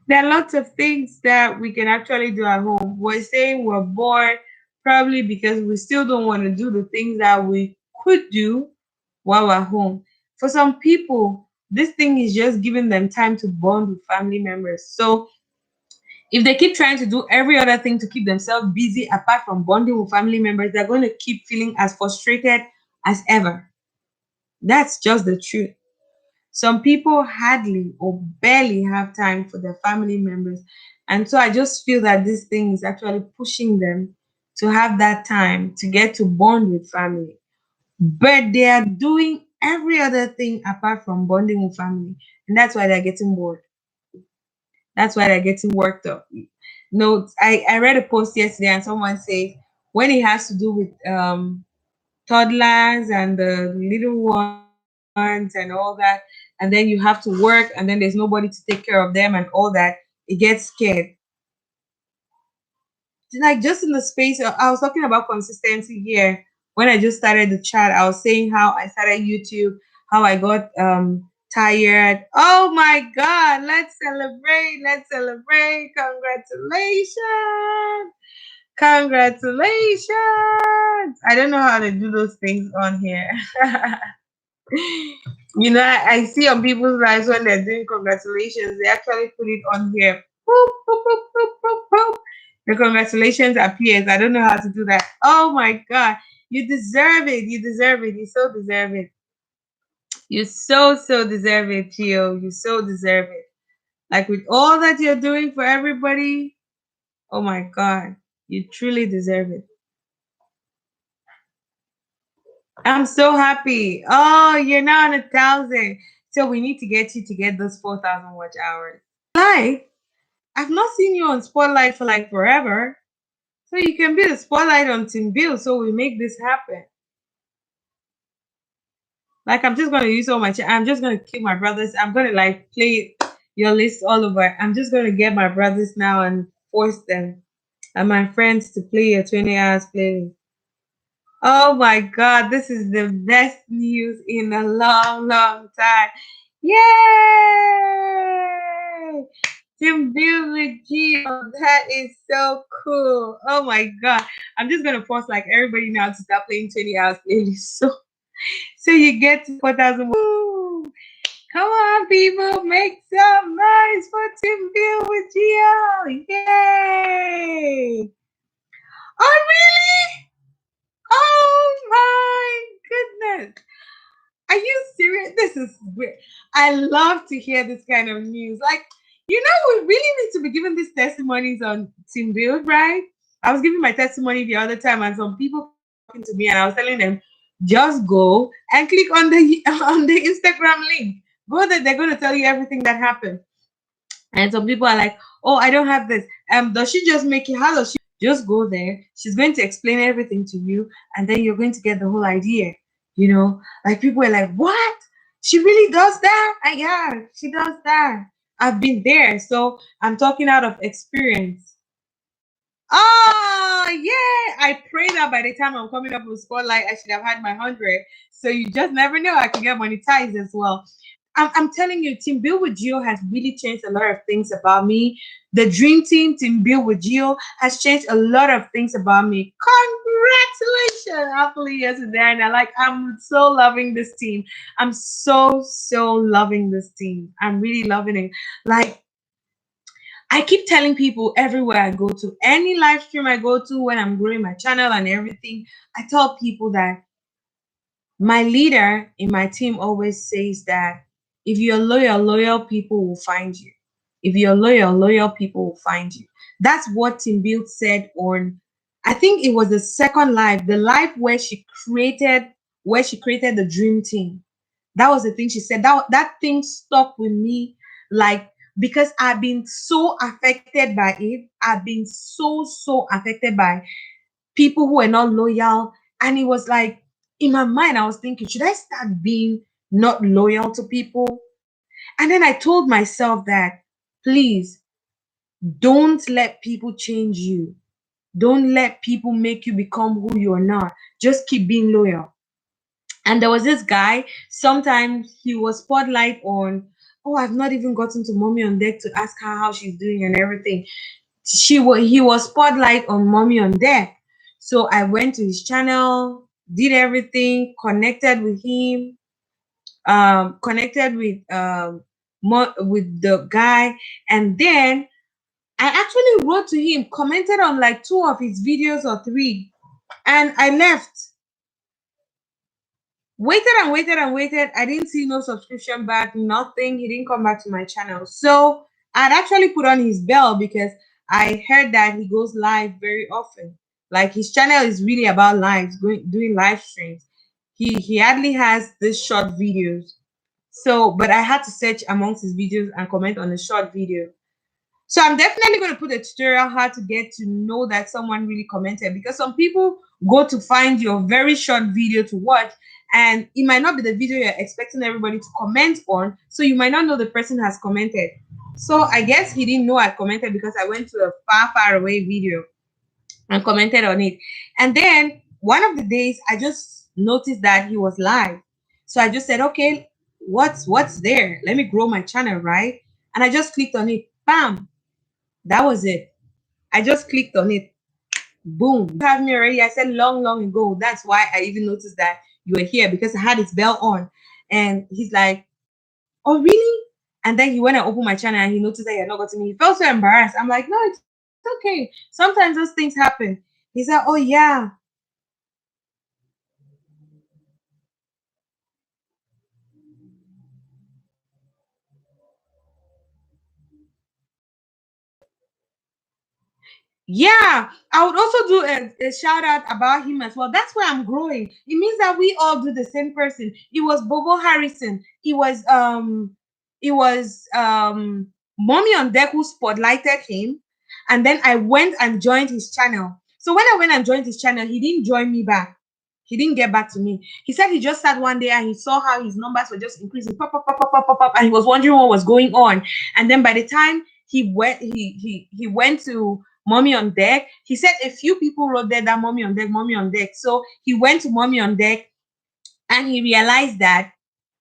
There are lots of things that we can actually do at home. We're saying we're bored probably because we still don't want to do the things that we could do while we're home. For some people, this thing is just giving them time to bond with family members. So if they keep trying to do every other thing to keep themselves busy apart from bonding with family members, they're going to keep feeling as frustrated as ever. That's just the truth. Some people hardly or barely have time for their family members. And so I just feel that this thing is actually pushing them to have that time to get to bond with family. But they are doing every other thing apart from bonding with family. And that's why they're getting bored. That's why they're getting worked up. No, I read a post yesterday and someone said when it has to do with toddlers and the little ones and all that, and then you have to work and then there's nobody to take care of them and all that, it gets scared. Like just in the space, I was talking about consistency here when I just started the chat. I was saying how I started YouTube, how I got tired. Oh my God, let's celebrate. Congratulations. Congratulations. I don't know how to do those things on here. I see on people's lives when they're doing congratulations, they actually put it on here. Boop, boop, boop, boop, boop, boop. The congratulations appears. I don't know how to do that. Oh my God. You deserve it. You deserve it. You so deserve it. You so deserve it, Gio. You so deserve it. Like with all that you're doing for everybody, oh my God. You truly deserve it. I'm so happy. Oh, you're now on 1,000. So we need to get you to get those 4,000 watch hours. Like, I've not seen you on Spotlight for like forever. So you can be the spotlight on Team Bill so we make this happen. Like, I'm just going to use all my I'm just going to keep my brothers. I'm going to like play your list all over. I'm just going to get my brothers now and force them and my friends to play your 20 hours playlist. Oh my God, this is the best news in a long, long time. Yay! Team Bill with Gio. That is so cool. Oh my God. I'm just going to force like everybody now to start playing 20 hours playlist. So you get to 4,000. Woo! Come on, people. Make some noise for Team Bill with Gio. Yay! Oh, really? Oh my goodness. Are you serious? This is weird. I love to hear this kind of news. Like, we really need to be giving these testimonies on Team Build, right? I was giving my testimony the other time, and some people kept talking to me, and I was telling them, just go and click on the on the Instagram link. Go there, they're going to tell you everything that happened. And some people are like, "Oh, I don't have this. Does she just make it? How does she?" Just go there. She's going to explain everything to you, and then you're going to get the whole idea. Like people are like, "What? She really does that?" Yeah, she does that. I've been there, so I'm talking out of experience. Oh yeah! I pray that by the time I'm coming up with Spotlight, I should have had my 100. So you just never know. I can get monetized as well. I'm telling you, Team Bill with Gio has really changed a lot of things about me. The Dream Team Bill with Gio, has changed a lot of things about me. Congratulations, Artfully Yours and Diana. Like, I'm so loving this team. I'm so loving this team. I'm really loving it. Like, I keep telling people everywhere I go to, any live stream I go to when I'm growing my channel and everything, I tell people that my leader in my team always says that if you're loyal people will find you. If you're loyal people will find you. That's what Tim Build said on, I think it was the second live, the live where she created the dream team. That was the thing she said. That thing stuck with me Like, because I've been so affected by it. I've been so affected by people who are not loyal. And it was like, in my mind, I was thinking, should I start being not loyal to people? And then I told myself that, please don't let people change you. Don't let people make you become who you're not. Just keep being loyal. And there was this guy, sometimes he was spotlight on, oh, I've not even gotten to Mommy on Deck to ask her how she's doing and everything. He was spotlight on Mommy on Deck. So I went to his channel, did everything, connected with him, connected with the guy, and then I actually wrote to him, commented on like two of his videos or three, and I left. Waited and waited and waited. I didn't see no subscription back, nothing. He didn't come back to my channel. So I'd actually put on his bell because I heard that he goes live very often. Like his channel is really about lives, doing live streams. He hardly has this short videos. So, but I had to search amongst his videos and comment on a short video. So I'm definitely going to put a tutorial how to get to know that someone really commented, because some people go to find your very short video to watch and it might not be the video you're expecting everybody to comment on. So you might not know the person has commented. So I guess he didn't know I commented because I went to a far away video and commented on it. And then one of the days I just noticed that he was live. So I just said, okay, what's there? Let me grow my channel, right? And I just clicked on it. Bam, that was it. I just clicked on it. Boom. You have me already. I said long ago. That's why I even noticed that you were here, because I had his bell on. And he's like, oh, really? And then he went and opened my channel and he noticed that you're not gotten me. He felt so embarrassed. I'm like, no, it's okay. Sometimes those things happen. He said, oh, yeah. Yeah, I would also do a shout out about him as well. That's why I'm growing. It means that we all do the same person. It was Bobo Harrison. It was Mommy on Deck who spotlighted him. And then I went and joined his channel. So when I went and joined his channel, he didn't join me back. He didn't get back to me. He said he just sat one day and he saw how his numbers were just increasing, pop, and he was wondering what was going on. And then by the time he went to Mommy on Deck. He said a few people wrote there that Mommy on Deck, Mommy on Deck. So he went to Mommy on Deck and he realized that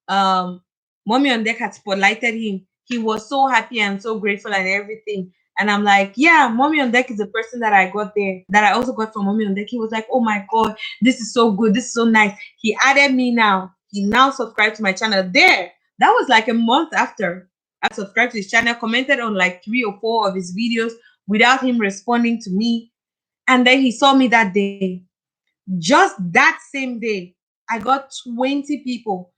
um Mommy on Deck had spotlighted him. He was so happy and so grateful and everything. And I'm like, yeah, Mommy on Deck is the person that I got there, that I also got from Mommy on Deck. He was like, oh my God, this is so good. This is so nice. He added me now. He now subscribed to my channel there. That was like a month after I subscribed to his channel, commented on like 3 or 4 of his videos without him responding to me. And then he saw me that day. Just that same day, I got 20 people.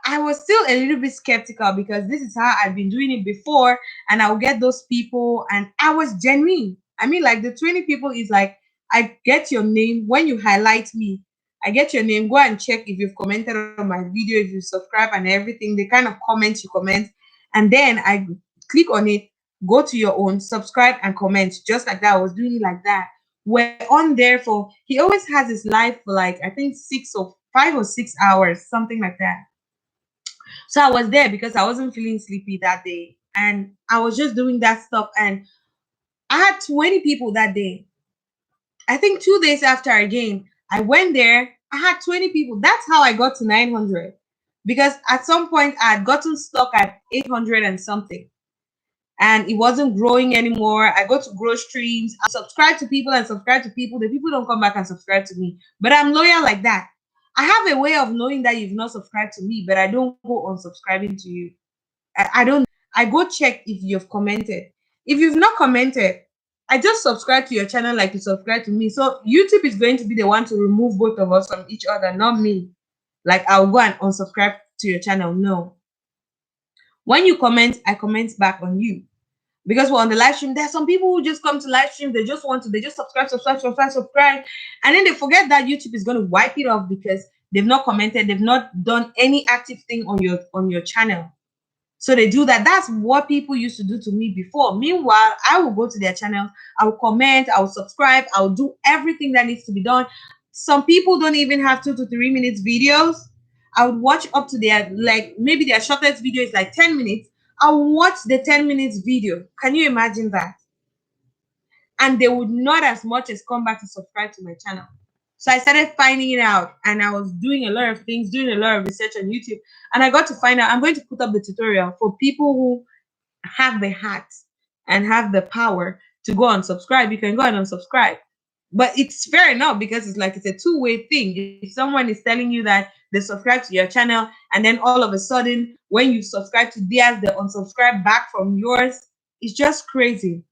I was still a little bit skeptical because this is how I've been doing it before, and I'll get those people, and I was genuine. I mean, like the 20 people is like, I get your name when you highlight me. I get your name. Go and check if you've commented on my video, if you subscribe and everything, the kind of comments you comment, and then I click on it, go to your own, subscribe and comment, just like that. I was doing it like that. We're on there for. He always has his live for like I think 5 or 6 hours, something like that. So I was there because I wasn't feeling sleepy that day. And I was just doing that stuff. And I had 20 people that day. I think 2 days after again, I went there. I had 20 people. That's how I got to 900. Because at some point I had gotten stuck at 800 and something. And it wasn't growing anymore. I go to grow streams. I subscribe to people and subscribe to people. The people don't come back and subscribe to me. But I'm loyal like that. I have a way of knowing that you've not subscribed to me, but I don't go on subscribing to you. I don't. I go check if you've commented. If you've not commented, I just subscribe to your channel like you subscribe to me. So YouTube is going to be the one to remove both of us from each other, not me. Like I'll go and unsubscribe to your channel. No. When you comment, I comment back on you. Because we're on the live stream, there are some people who just come to live stream, they just subscribe, and then they forget that YouTube is going to wipe it off because they've not commented, they've not done any active thing on your channel. So they do that. That's what people used to do to me before. Meanwhile, I will go to their channels, I will comment, I will subscribe, I will do everything that needs to be done. Some people don't even have 2 to 3 minutes videos. I would watch up to their, like, maybe their shortest video is like 10 minutes. I'll watch the 10 minutes video. Can you imagine that? And they would not as much as come back to subscribe to my channel. So I started finding it out, and I was doing a lot of things, doing a lot of research on YouTube, and I got to find out. I'm going to put up the tutorial for people who have the heart and have the power to go and subscribe. You can go and unsubscribe. But it's fair enough because it's a two-way thing. If someone is telling you that they subscribe to your channel, and then all of a sudden, when you subscribe to theirs, they unsubscribe back from yours, it's just crazy.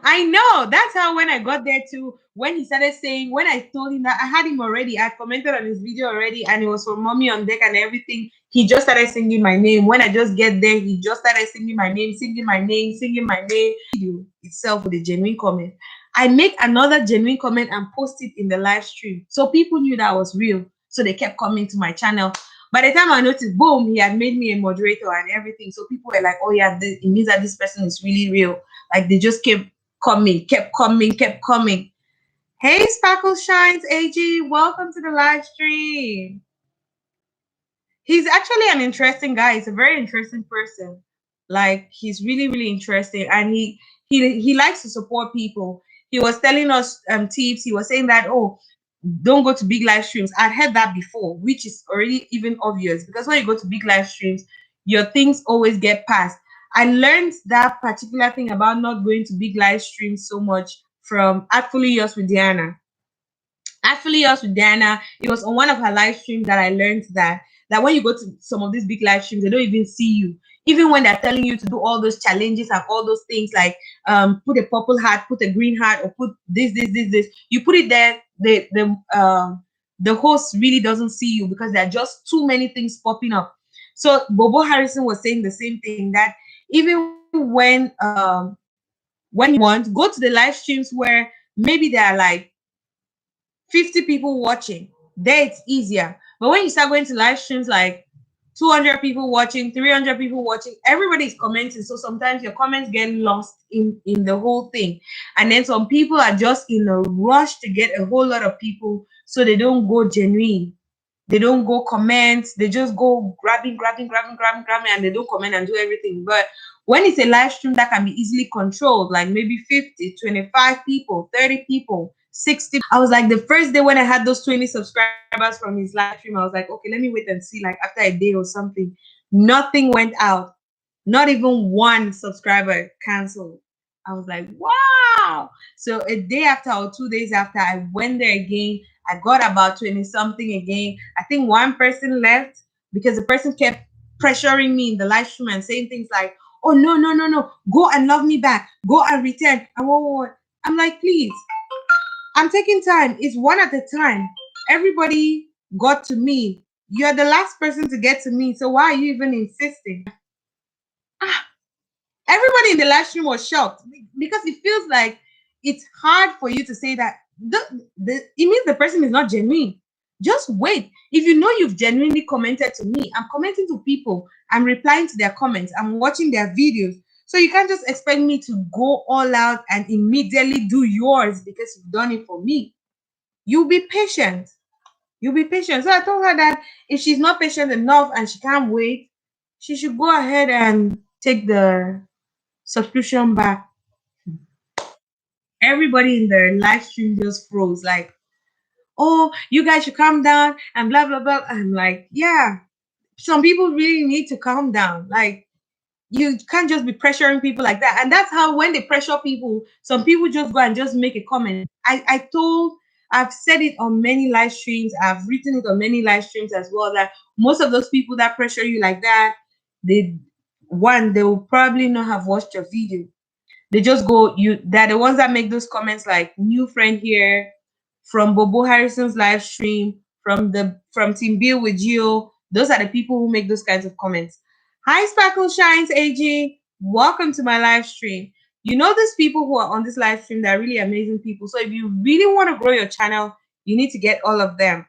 I know. That's how when I got there too, when he started saying, when I told him that I had him already, I commented on his video already, and it was for mommy on deck and everything. He just started singing my name. When I just get there, he just started singing my name, singing my name, singing my name. Video itself with a genuine comment. I make another genuine comment and post it in the live stream. So people knew that was real. So they kept coming to my channel. By the time I noticed, boom, he had made me a moderator and everything. So people were like, oh yeah, it means that this person is really real. Like they just kept coming, kept coming, kept coming. Hey, Sparkle Shines AG, welcome to the live stream. He's actually an interesting guy. He's a very interesting person. Like he's really, really interesting, and he likes to support people. He was telling us tips. He was saying that, oh, don't go to big live streams. I'd heard that before, which is already even obvious because when you go to big live streams, your things always get passed. I learned that particular thing about not going to big live streams so much from Artfully Yours with Diana. Artfully Yours with Diana, it was on one of her live streams that I learned that when you go to some of these big live streams, they don't even see you. Even when they're telling you to do all those challenges and all those things like put a purple hat, put a green hat, or put this, you put it there, the host really doesn't see you because there are just too many things popping up. So Bobo Harrison was saying the same thing, that even when you want, go to the live streams where maybe there are like 50 people watching. There it's easier. But when you start going to live streams like 200 people watching, 300 people watching, everybody's commenting. So sometimes your comments get lost in the whole thing. And then some people are just in a rush to get a whole lot of people, so they don't go genuine. They don't go comment. They just go grabbing, and they don't comment and do everything. But when it's a live stream that can be easily controlled, like maybe 50, 25 people, 30 people, 60. I was like, the first day when I had those 20 subscribers from his live stream, I was like, okay, let me wait and see, like after a day or something. Nothing went out. Not even one subscriber canceled. I was like, wow. So a day after or 2 days after, I went there again. I got about 20 something again. I think one person left because the person kept pressuring me in the live stream and saying things like, oh, no, no, no, no. Go and love me back. Go and return. I'm like, please. I'm taking time. It's one at a time. Everybody got to me. You're the last person to get to me. So why are you even insisting? Everybody in the live stream was shocked because it feels like it's hard for you to say that it means the person is not genuine. Just wait. If you know you've genuinely commented to me, I'm commenting to people, I'm replying to their comments, I'm watching their videos. So you can't just expect me to go all out and immediately do yours because you've done it for me. You'll be patient. You'll be patient. So I told her that if she's not patient enough and she can't wait, she should go ahead and take the subscription back. Everybody in the live stream just froze, like, oh, you guys should calm down and blah blah blah. I'm like, yeah, some people really need to calm down. Like, you can't just be pressuring people like that. And that's how when they pressure people, some people just go and just make a comment. I've said it on many live streams, I've written it on many live streams as well, that most of those people that pressure you like that, they will probably not have watched your video. They just go, they're the ones that make those comments like new friend here, from Bobo Harrison's live stream, from Team Bill with Gio. Those are the people who make those kinds of comments. Hi, Sparkle Shines AG. Welcome to my live stream. You know, these people who are on this live stream, they're really amazing people. So if you really want to grow your channel, You need to get all of them.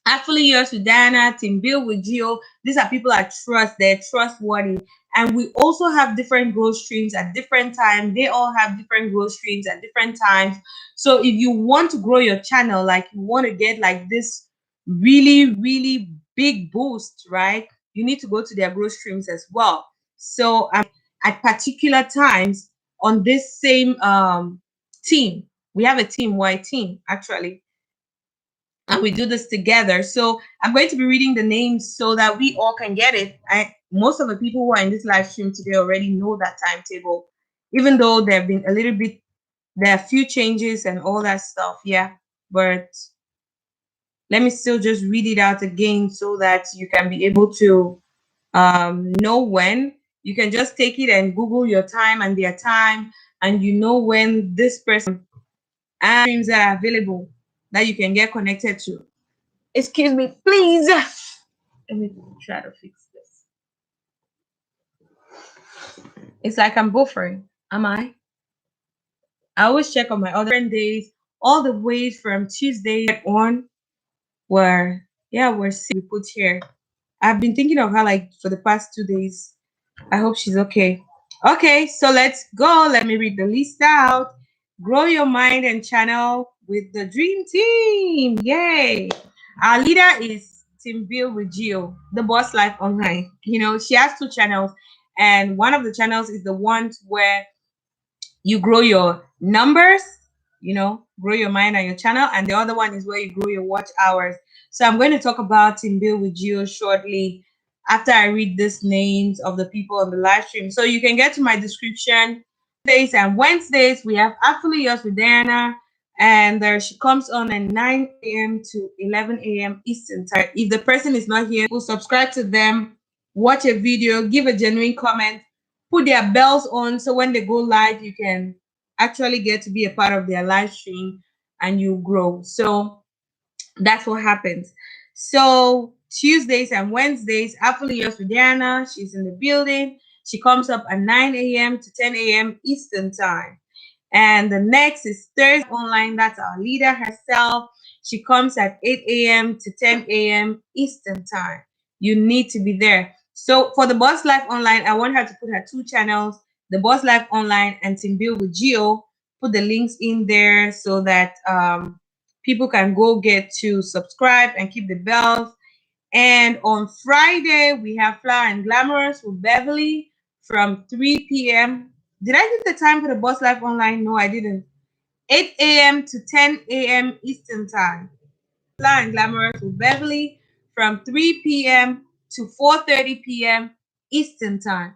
Artfully Yours with Diana, Team Bill with Gio. These are people I trust. They're trustworthy. And we also have different growth streams at different times. They all have different growth streams at different times. So if you want to grow your channel, like you want to get like this really, really big boost, right? You need to go to their growth streams as well. So at particular times on this same team, we have a team, we're a team actually, and we do this together. So I'm going to be reading the names so that we all can get it. Most of the people who are in this live stream today already know that timetable, even though there have been a little bit, there are a few changes and all that stuff. Yeah, but let me still just read it out again so that you can be able to know when. You can just take it and Google your time and their time, and you know when this person and streams are available that you can get connected to. Excuse me, please. Let me try to fix this. It's like I'm buffering. Am I? I always check on my other days, all the way from Tuesday on, where, yeah, we're we put here. I've been thinking of her like for the past 2 days. I hope she's okay. Okay, so let's go. Let me read the list out. Grow your mind and channel with the dream team. Yay. Our leader is Team Bill with Gio, the Boss Life Online. You know, she has two channels, and one of the channels is the ones where you grow your numbers, grow your mind and your channel, and the other one is where you grow your watch hours. So I'm going to talk about Team Bill with Gio shortly after I read these names of the people on the live stream. So you can get to my description. Days and Wednesdays we have Artfully Yours with Diana, and there she comes on at 9 a.m. to 11 a.m. Eastern time. If the person is not here, we'll subscribe to them, watch a video, give a genuine comment, put their bells on, so when they go live you can actually get to be a part of their live stream and you grow. So that's what happens. So Tuesdays and Wednesdays, Artfully Yours with Diana, she's in the building. She comes up at 9 a.m. to 10 a.m. Eastern time. And the next is Thursday Online. That's our leader herself. She comes at 8 a.m. to 10 a.m. Eastern time. You need to be there. So for the Boss Life Online, I want her to put her two channels, the Boss Life Online and Team Build with Geo. Put the links in there so that people can go get to subscribe and keep the bells. And on Friday, we have Flower and Glamorous with Beverly from 3 p.m. Did I give the time for the Boss Life Online? No, I didn't. 8 a.m. to 10 a.m. Eastern Time. Flower and Glamorous with Beverly from 3 p.m. to 4:30 p.m. Eastern Time.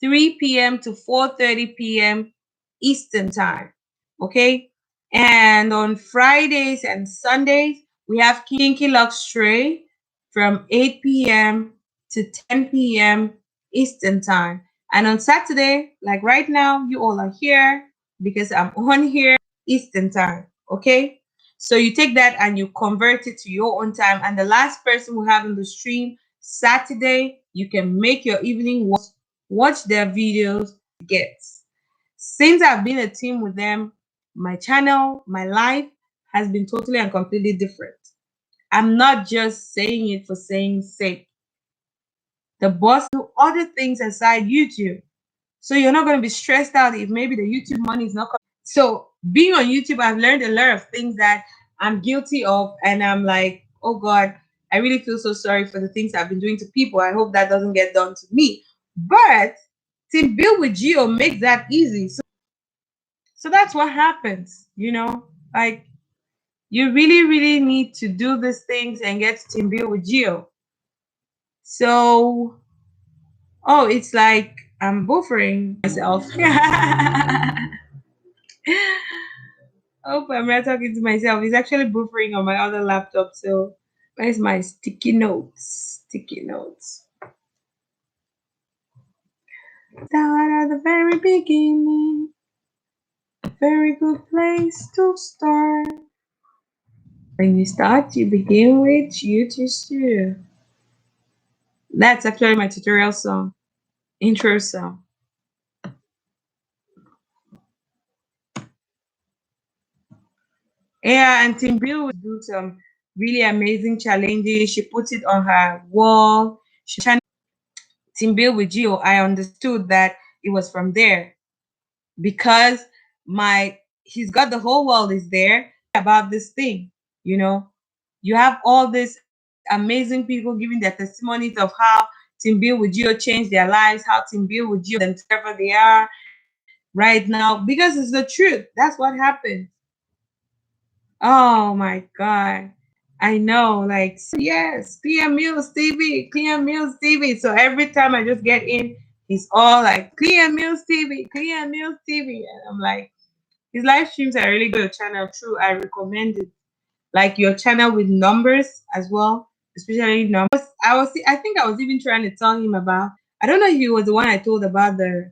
3 p.m. to 4:30 p.m. Eastern Time. Okay? And on Fridays and Sundays, we have Kinkylocx Tre from 8 p.m. to 10 p.m. Eastern Time. And on Saturday, like right now, you all are here because I'm on here Eastern Time. Okay? So you take that and you convert it to your own time. And the last person we have in the stream, Saturday, you can make your evening watch their videos, gets. Since I've been a team with them, my channel, my life has been totally and completely different. I'm not just saying it for saying sake. The boss do other things aside YouTube. So you're not going to be stressed out if maybe the YouTube money is not coming. So being on YouTube, I've learned a lot of things that I'm guilty of, and I'm like, oh God, I really feel so sorry for the things I've been doing to people. I hope that doesn't get done to me. But Team Build with Geo makes that easy. So that's what happens, like you really, really need to do these things and get to Team Build with Geo. So, oh, it's like I'm buffering myself. Hope I'm not talking to myself. It's actually buffering on my other laptop. So where's my sticky notes? Sticky notes. Start at the very beginning. Very good place to start. When you start, you begin with you to stew. That's actually my tutorial song, intro song. Yeah, and Team Bill would do some really amazing challenges. She puts it on her wall. Team Bill with Gio. I understood that it was from there because my he's got the whole world is there about this thing. You know, you have all these amazing people giving their testimonies of how Team Bill with Gio changed their lives, how Team Bill with Gio them to wherever they are right now because it's the truth. That's what happened. Oh my God. I know, like, yes, Clear Meals TV, Clear Meals TV. So every time I just get in, he's all like, Clear Meals TV, Clear Meals TV. And I'm like, his live streams are really good channel. True, I recommend it. Like your channel with numbers as well, especially numbers. I think I was even trying to tell him about, I don't know if he was the one I told about the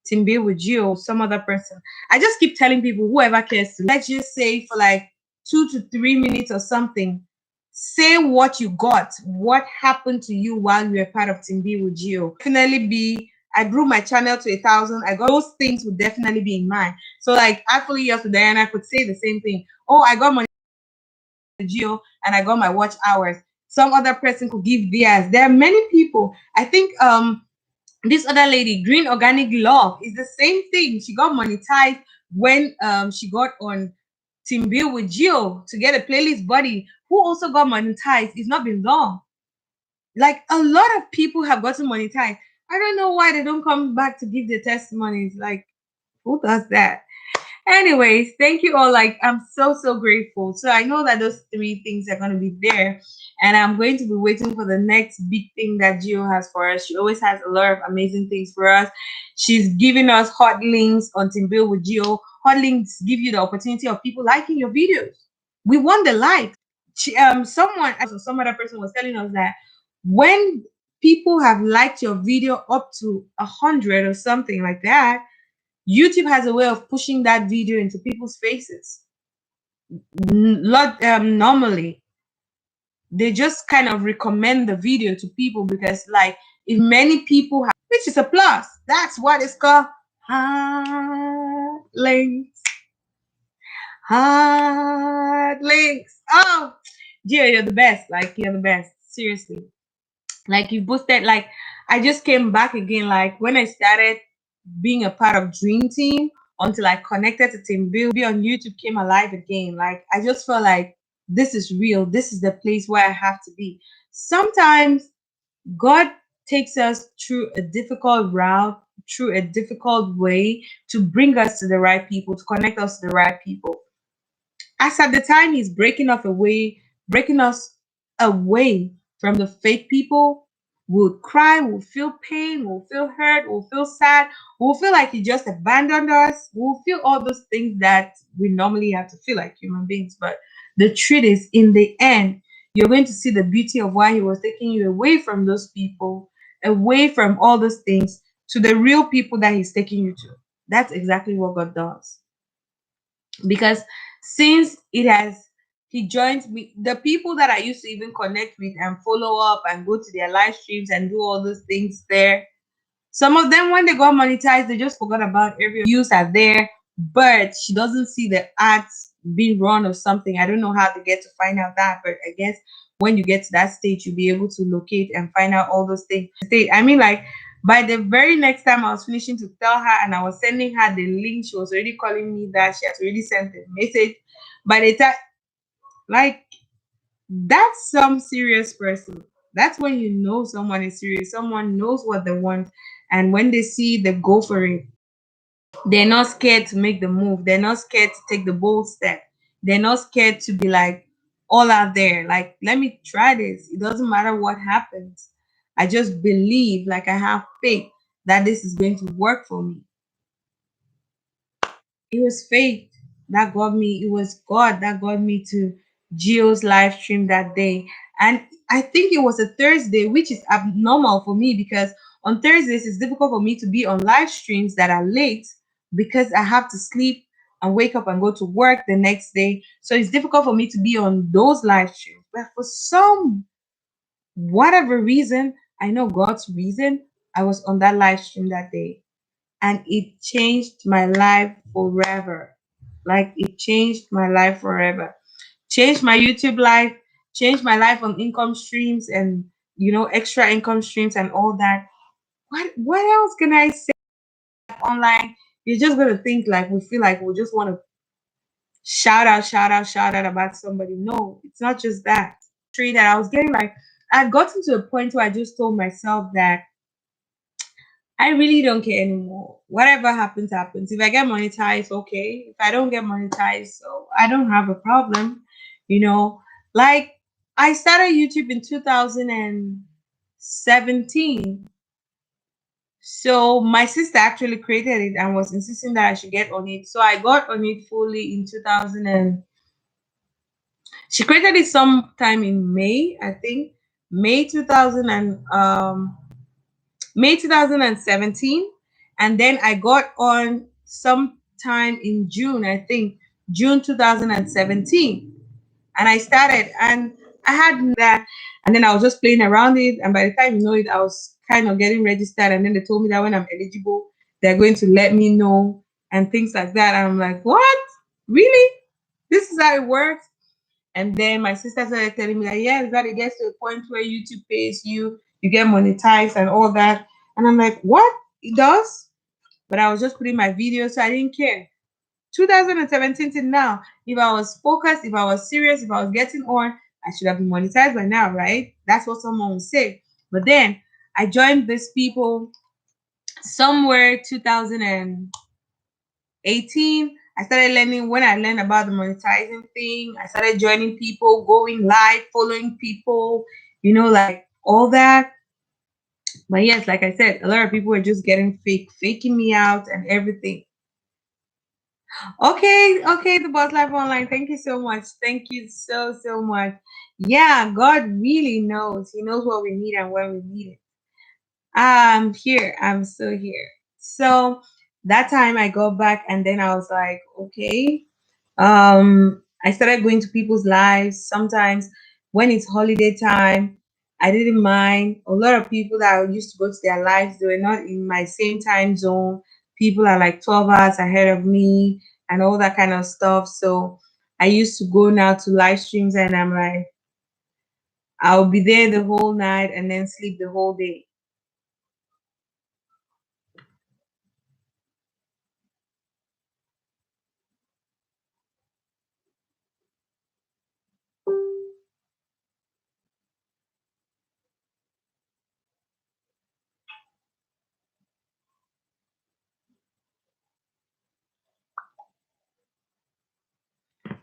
Timbe with you or some other person. I just keep telling people, whoever cares to, let's just say for like 2 to 3 minutes or something, say what you got, what happened to you while you were part of Timbe with you. Definitely be. I grew my channel to 1,000. I got those things would definitely be in mind. So like Artfully Yours with Diana could say the same thing. Oh, I got money Geo and I got my watch hours. Some other person could give theirs. There are many people. I think this other lady, Green Organic Love, is the same thing. She got monetized when she got on Team Bill with Gio to get a playlist buddy who also got monetized. It's not been long. Like a lot of people have gotten monetized. I don't know why they don't come back to give their testimonies. Like, who does that? Anyways, thank you all. Like, I'm so grateful. So I know that those three things are going to be there, and I'm going to be waiting for the next big thing that Gio has for us. She always has a lot of amazing things for us. She's giving us hot links on Team Bill with Gio. Hot links give you the opportunity of people liking your videos. We want the likes. Someone, so some other person was telling us that when people have liked your video up to 100 or something like that, YouTube has a way of pushing that video into people's faces. Normally, they just kind of recommend the video to people because, like, if many people have, which is a plus, that's what it's called. Hot links, hot links. Oh, Gio, you're the best. Like, you're the best. Seriously. Like, you boosted, like, I just came back again. Like, when I started being a part of Dream Team until I connected to Team Bill. Be on YouTube came alive again. Like I just felt like this is real. This is the place where I have to be. Sometimes God takes us through a difficult route, through a difficult way to bring us to the right people, to connect us to the right people. As at the time he's breaking us away from the fake people, we'll cry, we'll feel pain, we'll feel hurt, we'll feel sad, we'll feel like he just abandoned us, we'll feel all those things that we normally have to feel like human beings. But the truth is, in the end, you're going to see the beauty of why he was taking you away from those people, away from all those things, to the real people that he's taking you to. That's exactly what God does, because since it has he joins me, the people that I used to even connect with and follow up and go to their live streams and do all those things there, some of them when they got monetized they just forgot about every views are there, but she doesn't see the ads being run or something. I don't know how to get to find out that, but I guess when you get to that stage you'll be able to locate and find out all those things. I mean, like, by the very next time I was finishing to tell her and I was sending her the link, she was already calling me that she has already sent a message. By the time, like, that's some serious person. That's when you know someone is serious. Someone knows what they want, and when they see they go for it. They're not scared to make the move. They're not scared to take the bold step. They're not scared to be like all out there. Like, let me try this. It doesn't matter what happens. I just believe, like, I have faith that this is going to work for me. It was faith that got me. It was God that got me to Geo's live stream that day. And I think it was a Thursday, which is abnormal for me because on Thursdays it's difficult for me to be on live streams that are late because I have to sleep and wake up and go to work the next day. So it's difficult for me to be on those live streams. But for some whatever reason, I know God's reason, I was on that live stream that day and it changed my life forever. Like it changed my life forever. Changed my YouTube life, changed my life on income streams and extra income streams and all that. What else can I say online? You're just gonna think like we feel like we just want to shout out, shout out, shout out about somebody. No, it's not just that. Tree that I was getting like I'd gotten to a point where I just told myself that I really don't care anymore. Whatever happens, happens. If I get monetized, okay. If I don't get monetized, so I don't have a problem. You know, like I started YouTube in 2017. So my sister actually created it and was insisting that I should get on it. So I got on it fully in 2000 and she created it sometime in May, I think. May 2000 and May 2017. And then I got on sometime in June, I think, June 2017. And I started and I had that. And then I was just playing around it. And by the time you know it, I was kind of getting registered. And then they told me that when I'm eligible, they're going to let me know and things like that. And I'm like, what? Really? This is how it works? And then my sister started telling me that yes, that it gets to a point where YouTube pays you, you get monetized and all that. And I'm like, what? It does? But I was just putting my videos, so I didn't care. 2017 till now, if I was focused, if I was serious, if I was getting on, I should have been monetized by now, right? That's what someone would say. But then I joined these people somewhere 2018. I started learning when I learned about the monetizing thing. I started joining people, going live, following people, like all that. But yes, like I said, a lot of people were just getting fake, faking me out and everything. Okay, the Boss Life Online. Thank you so much. Thank you so much. Yeah, God really knows. He knows what we need and when we need it. I'm here. I'm still here. So that time I got back and then I was like, okay. I started going to people's lives. Sometimes when it's holiday time, I didn't mind. A lot of people that I used to go to their lives, they were not in my same time zone. People are like 12 hours ahead of me and all that kind of stuff. So I used to go now to live streams and I'm like, I'll be there the whole night and then sleep the whole day.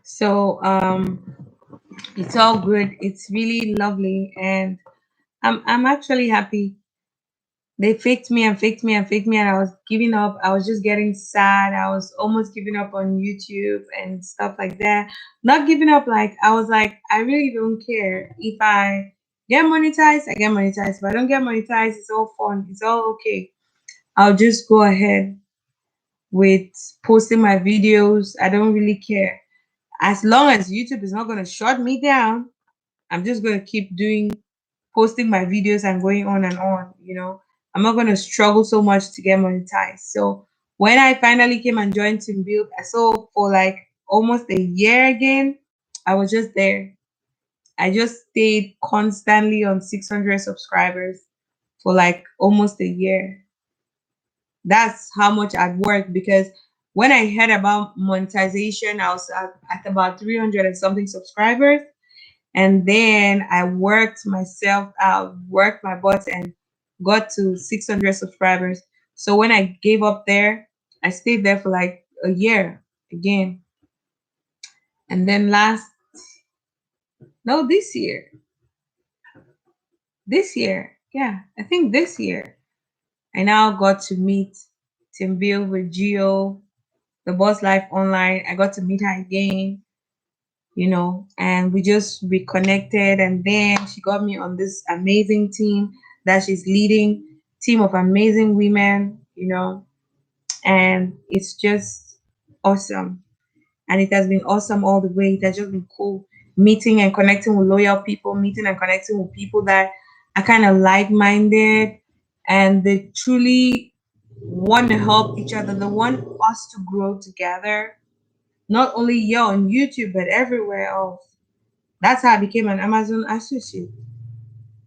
So it's all good. It's really lovely and I'm actually happy. They faked me and faked me and faked me, and I was giving up. I was just getting sad. I was almost giving up on YouTube and stuff like that. Not giving up, like, I was like, I really don't care. If I get monetized, I get monetized. If I don't get monetized, it's all fun. It's all okay. I'll just go ahead with posting my videos. I don't really care. As long as YouTube is not going to shut me down, I'm just going to keep doing posting my videos and going on and on. I'm not going to struggle so much to get monetized. So when I finally came and joined Team Build, I saw for like almost a year again, I was just there. I just stayed constantly on 600 subscribers for like almost a year. That's how much I'd worked because when I heard about monetization, I was at about 300 and something subscribers. And then I worked myself out, worked my butt, and got to 600 subscribers. So when I gave up there, I stayed there for like a year again. And then no, yeah, I think this year, I now got to meet Tim Bill with Geo, the Boss Life Online. I got to meet her again, and we just reconnected. And then she got me on this amazing team that she's leading, team of amazing women, and it's just awesome. And it has been awesome all the way. It has just been cool meeting and connecting with loyal people, meeting and connecting with people that are kind of like-minded and they truly want to help each other. They want us to grow together, Not only here on YouTube, but everywhere else. That's how I became an Amazon associate.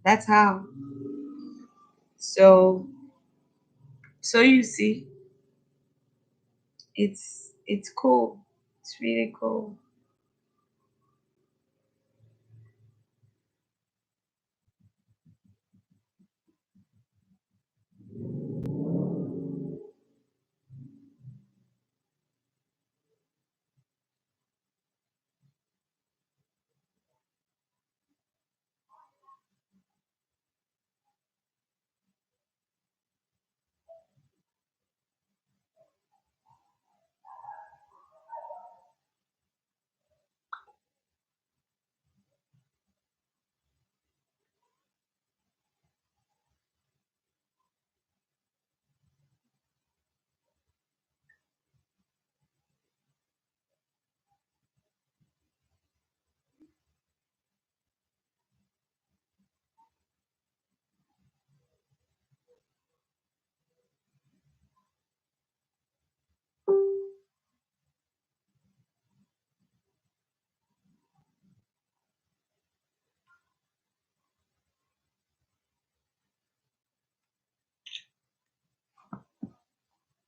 That's how. So, so you see, it's cool. It's really cool.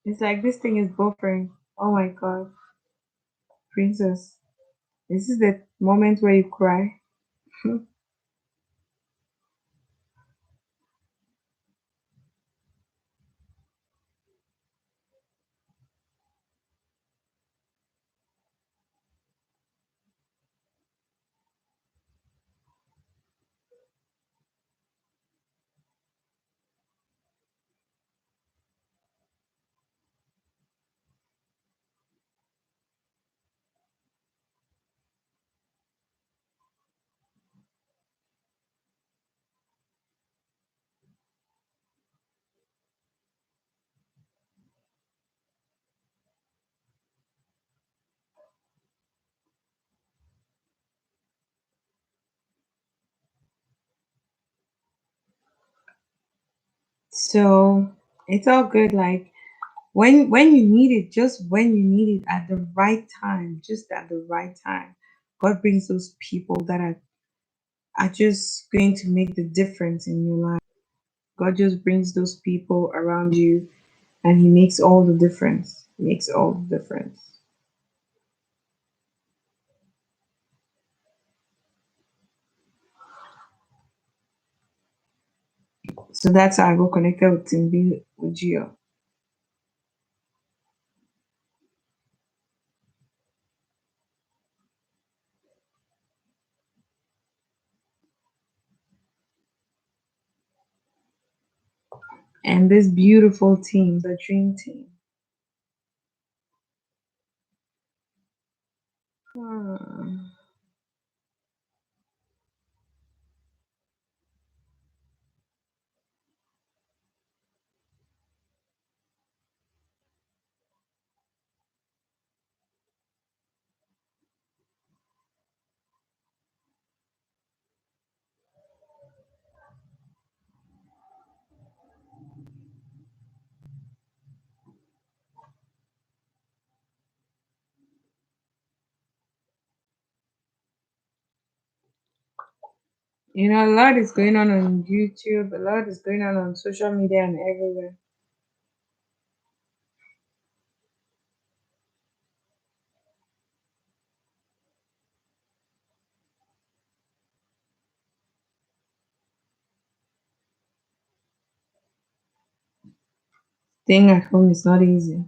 It's like this thing is buffering. Oh my god, princess. This is the moment where you cry. So it's all good. Like when you need it, just when you need it at the right time, just at the right time, God brings those people that are just going to make the difference in your life. God just brings those people around you and he makes all the difference. Makes all the difference. So that's how I got connected with Timbi with Gio. And this beautiful team, the dream team. Hmm. You know, a lot is going on YouTube, a lot is going on social media and everywhere. Staying at home is not easy.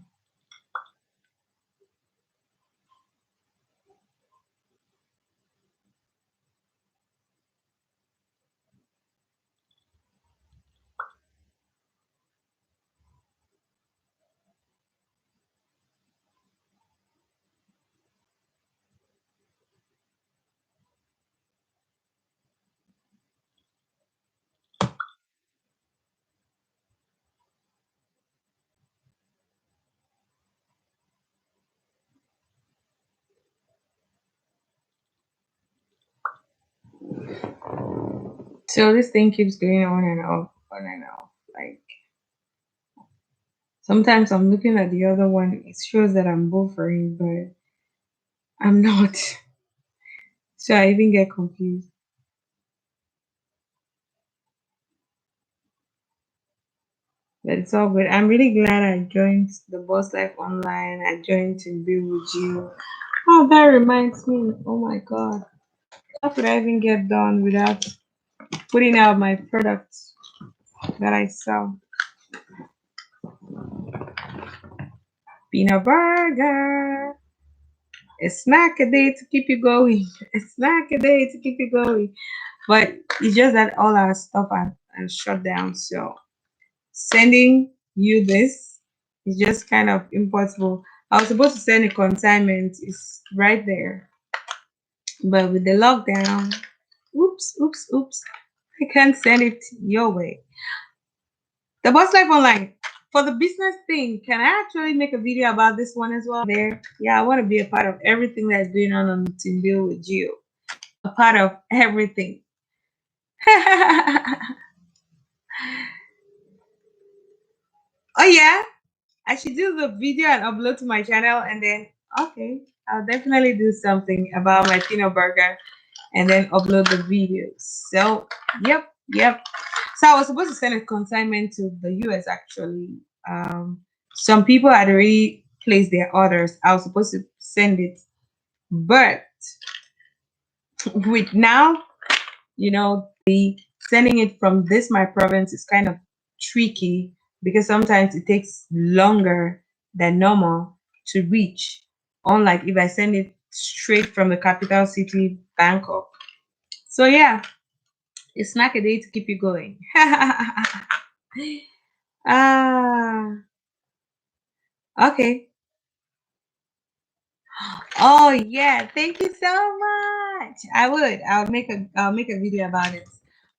So this thing keeps going on and off, on and off. Like sometimes I'm looking at the other one, it shows that I'm buffering, but I'm not. So I even get confused. But it's all good. I'm really glad I joined the Boss Life Online. I joined to be with you. Oh, that reminds me. Oh my God. How could I even get done without putting out my products that I sell? Peanut burger. A snack a day to keep you going. A snack a day to keep you going. But it's just that all our stuff are shut down. So sending you this is just kind of impossible. I was supposed to send a consignment, it's right there. But with the lockdown, oops, I can't send it your way. The Boss Life Online. For the business thing, can I actually make a video about this one as well? There, yeah, I want to be a part of everything that's going on the Team Deal with you. A part of everything. Oh yeah, I should do the video and upload to my channel, and then okay, I'll definitely do something about my peanut burger and then upload the videos. So yep. So I was supposed to send a consignment to the US actually. Some people had already placed their orders. I was supposed to send it, but with now, the sending it from this my province is kind of tricky because sometimes it takes longer than normal to reach. Unlike if I send it straight from the capital city, Bangkok. So yeah, a snack a day to keep you going. Ah, okay. Oh yeah, thank you so much. I'll make a video about it.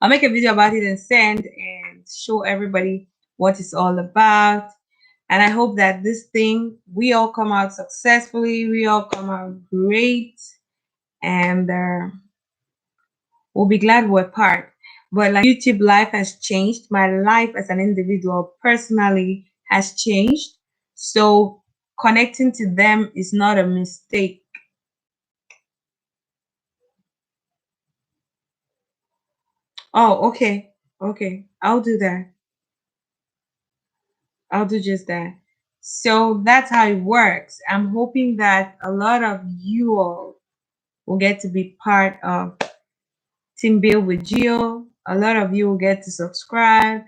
I'll make a video about it and send and show everybody what it's all about. And I hope that this thing we all come out successfully, we all come out great, and we'll be glad we're part. But like YouTube life has changed. My life as an individual personally has changed. So connecting to them is not a mistake. Oh, okay. Okay. I'll do that. I'll do just that. So that's how it works. I'm hoping that a lot of you all will get to be part of Team Build with Geo. A lot of you will get to subscribe.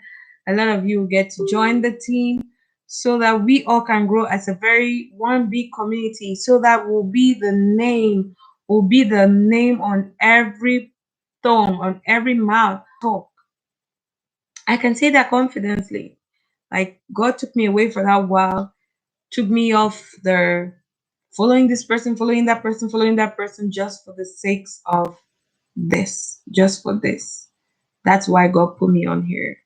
A lot of you will get to join the team so that we all can grow as a very one big community. So that will be the name on every tongue, on every mouth talk. I can say that confidently. Like God took me away for that while, took me off the following this person, following that person just for the sakes of this, just for this. That's why God put me on here.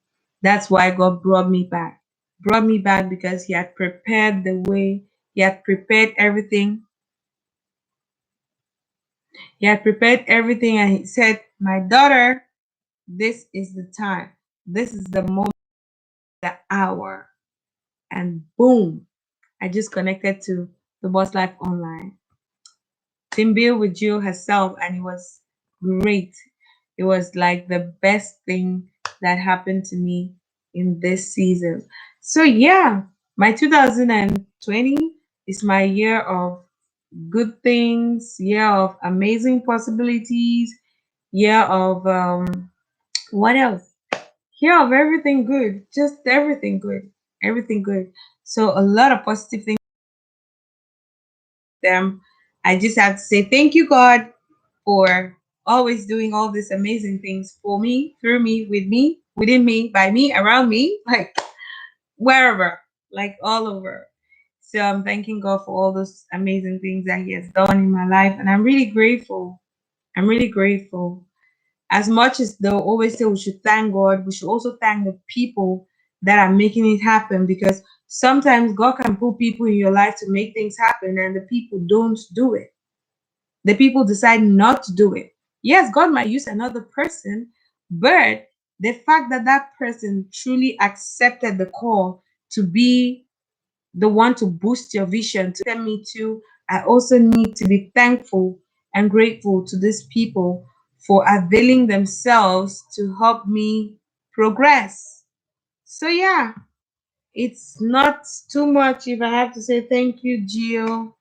That's why God brought me back. Brought me back because He had prepared the way, He had prepared everything. He had prepared everything, and He said, my daughter, this is the time. This is the moment, the hour. And boom, I just connected to the Boss Life Online. Team Bill with Jill herself, and it was great. It was like the best thing that happened to me in this season. So yeah, my 2020 is my year of good things, year of amazing possibilities, year of what else? Year of everything good, just everything good. So a lot of positive things. Them, I just have to say thank you, God, for always doing all these amazing things for me, through me, with me, within me, by me, around me, like wherever, like all over. So I'm thanking God for all those amazing things that He has done in my life. And I'm really grateful. I'm really grateful. As much as they'll always say we should thank God, we should also thank the people that are making it happen because sometimes God can put people in your life to make things happen and the people don't do it. The people decide not to do it. Yes, God might use another person, but the fact that that person truly accepted the call to be the one to boost your vision, to send me to I also need to be thankful and grateful to these people for availing themselves to help me progress. So yeah, it's not too much if I have to say thank you, Gio.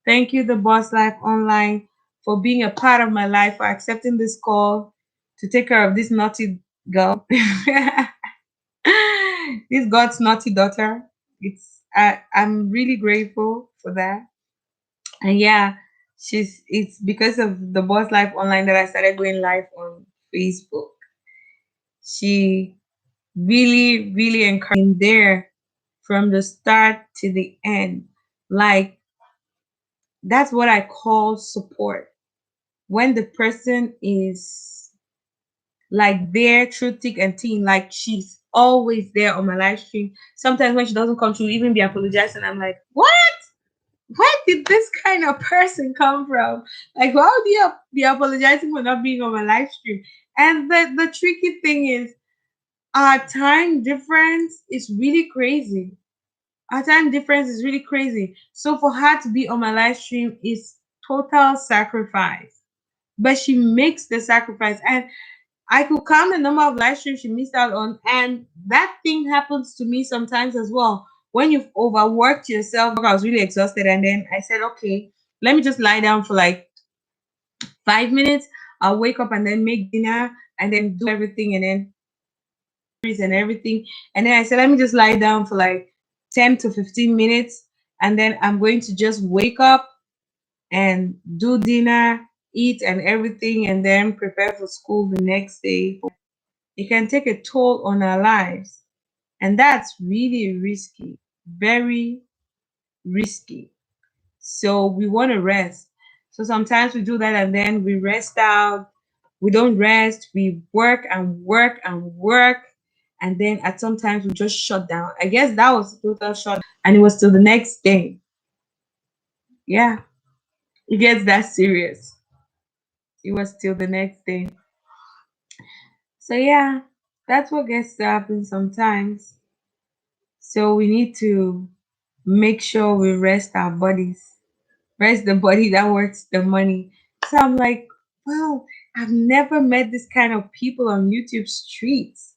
Thank you, The Boss Life Online, for being a part of my life, for accepting this call to take care of this naughty girl. This God's naughty daughter. I'm really grateful for that. And yeah, it's because of The Boss Life Online that I started going live on Facebook. She really, really encouraged me there from the start to the end. Like, that's what I call support. When the person is like there through thick and thin, like she's always there on my live stream. Sometimes when she doesn't come, she'll even be apologizing. I'm like, what? Where did this kind of person come from? Like, why would you be apologizing for not being on my live stream? And the tricky thing is, our time difference is really crazy. Our time difference is really crazy. So for her to be on my live stream is total sacrifice. But she makes the sacrifice. And I could count the number of live streams she missed out on. And that thing happens to me sometimes as well. When you've overworked yourself, I was really exhausted. And then I said, okay, let me just lie down for like 5 minutes. I'll wake up and then make dinner and then do everything and then and everything. And then I said, let me just lie down for like 10 to 15 minutes. And then I'm going to just wake up and do dinner, eat and everything, and then prepare for school the next day. It can take a toll on our lives. And that's really risky, very risky. So we want to rest. So sometimes we do that and then we rest out. We don't rest. We work and work and work. And then at some times we just shut down. I guess that was a total shut. And it was till the next day. Yeah, it gets that serious. It was till the next day. So yeah, that's what gets to happen sometimes. So we need to make sure we rest our bodies. Rest the body that works the money. So I'm like, wow, I've never met this kind of people on YouTube streets.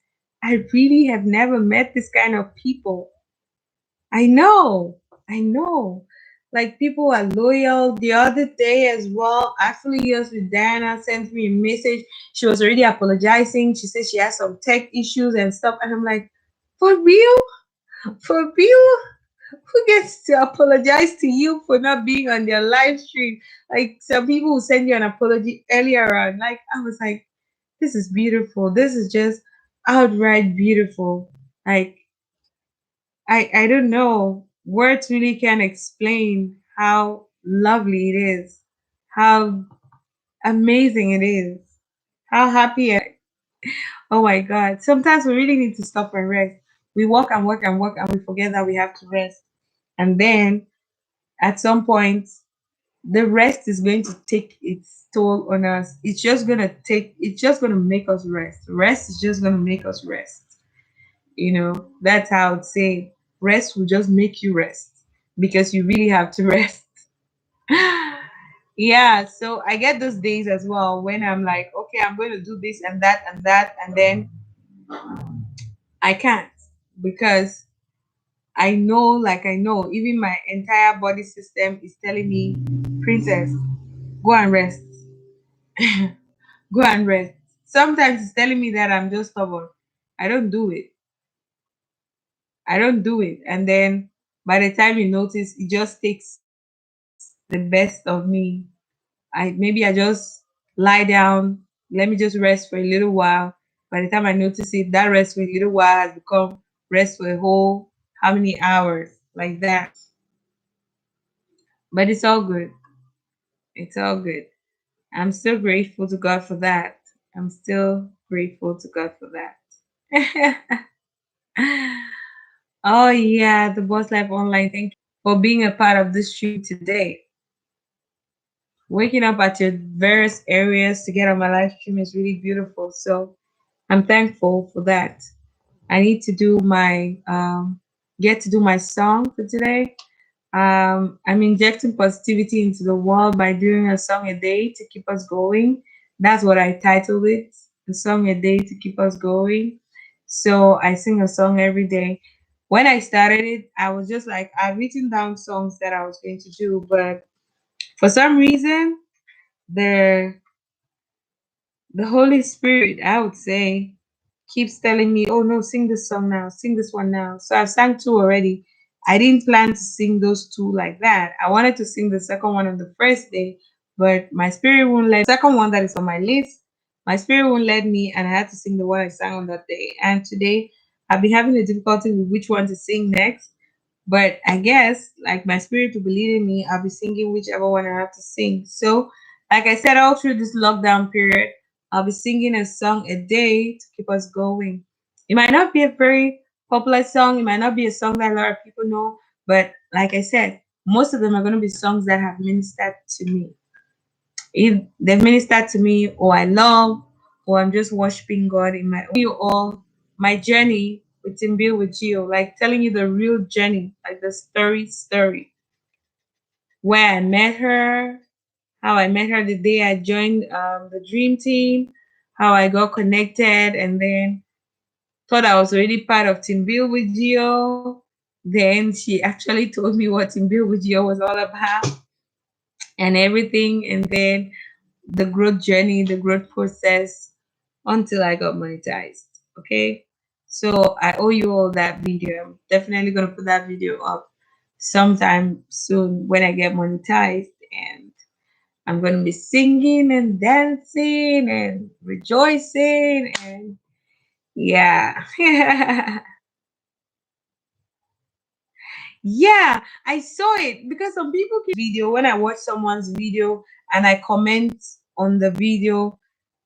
I really have never met this kind of people. I know, I know. Like people are loyal. The other day as well, Artfully Yours with Diana sent me a message. She was already apologizing. She said she has some tech issues and stuff. And I'm like, for real? For real? Who gets to apologize to you for not being on their live stream? Like some people will send you an apology earlier on. Like I was like, this is beautiful. This is just outright beautiful. Like I don't know. Words really can't explain how lovely it is, how amazing it is, how happy oh my god. Sometimes we really need to stop and rest. We work and work and work and we forget that we have to rest. And then at some point the rest is going to take its toll on us. It's just gonna make us rest. Rest is just gonna make us rest. That's how I would say rest will just make you rest because you really have to rest. Yeah, so I get those days as well when I'm like, okay, I'm going to do this and that, and then I can't because I know, even my entire body system is telling me, Princess, go and rest. Go and rest. Sometimes it's telling me that I'm just stubborn. I don't do it. I don't do it. And then by the time you notice, it just takes the best of me. I just lie down, let me just rest for a little while. By the time I notice it, that rest for a little while has become rest for a whole how many hours like that. But it's all good. It's all good. I'm still grateful to God for that. I'm still grateful to God for that. Oh yeah, the Boss Life Online. Thank you for being a part of this stream today. Waking up at your various areas to get on my live stream is really beautiful. So I'm thankful for that. I need to do my get to do my song for today. I'm injecting positivity into the world by doing a song a day to keep us going. That's what I titled it, a song a day to keep us going. So I sing a song every day. When I started it, I was just like, I've written down songs that I was going to do, but for some reason, the the Holy Spirit, I would say, keeps telling me, oh no, sing this song now, sing this one now. So I've sang two already. I didn't plan to sing those two like that. I wanted to sing the second one on the first day, but my spirit won't let second one that is on my list. My spirit won't let me, and I had to sing the one I sang on that day. And today I've been having a difficulty with which one to sing next. But I guess, like my spirit will be leading me, I'll be singing whichever one I have to sing. So, like I said, all through this lockdown period, I'll be singing a song a day to keep us going. It might not be a very popular song, it might not be a song that a lot of people know, but like I said, most of them are going to be songs that have ministered to me. If they've ministered to me, or I love, or I'm just worshiping God in my own, or my journey with Bill with Gio, like telling you the real journey, like the story, where I met her, how I met her the day I joined the Dream Team, how I got connected, and then thought I was already part of Team Bill with Gio. Then she actually told me what Team Bill with Gio was all about and everything. And then the growth journey, the growth process until I got monetized. Okay. So I owe you all that video. I'm definitely gonna put that video up sometime soon when I get monetized, and I'm gonna be singing and dancing and rejoicing and yeah. Yeah, I saw it because some people keep video when I watch someone's video and I comment on the video,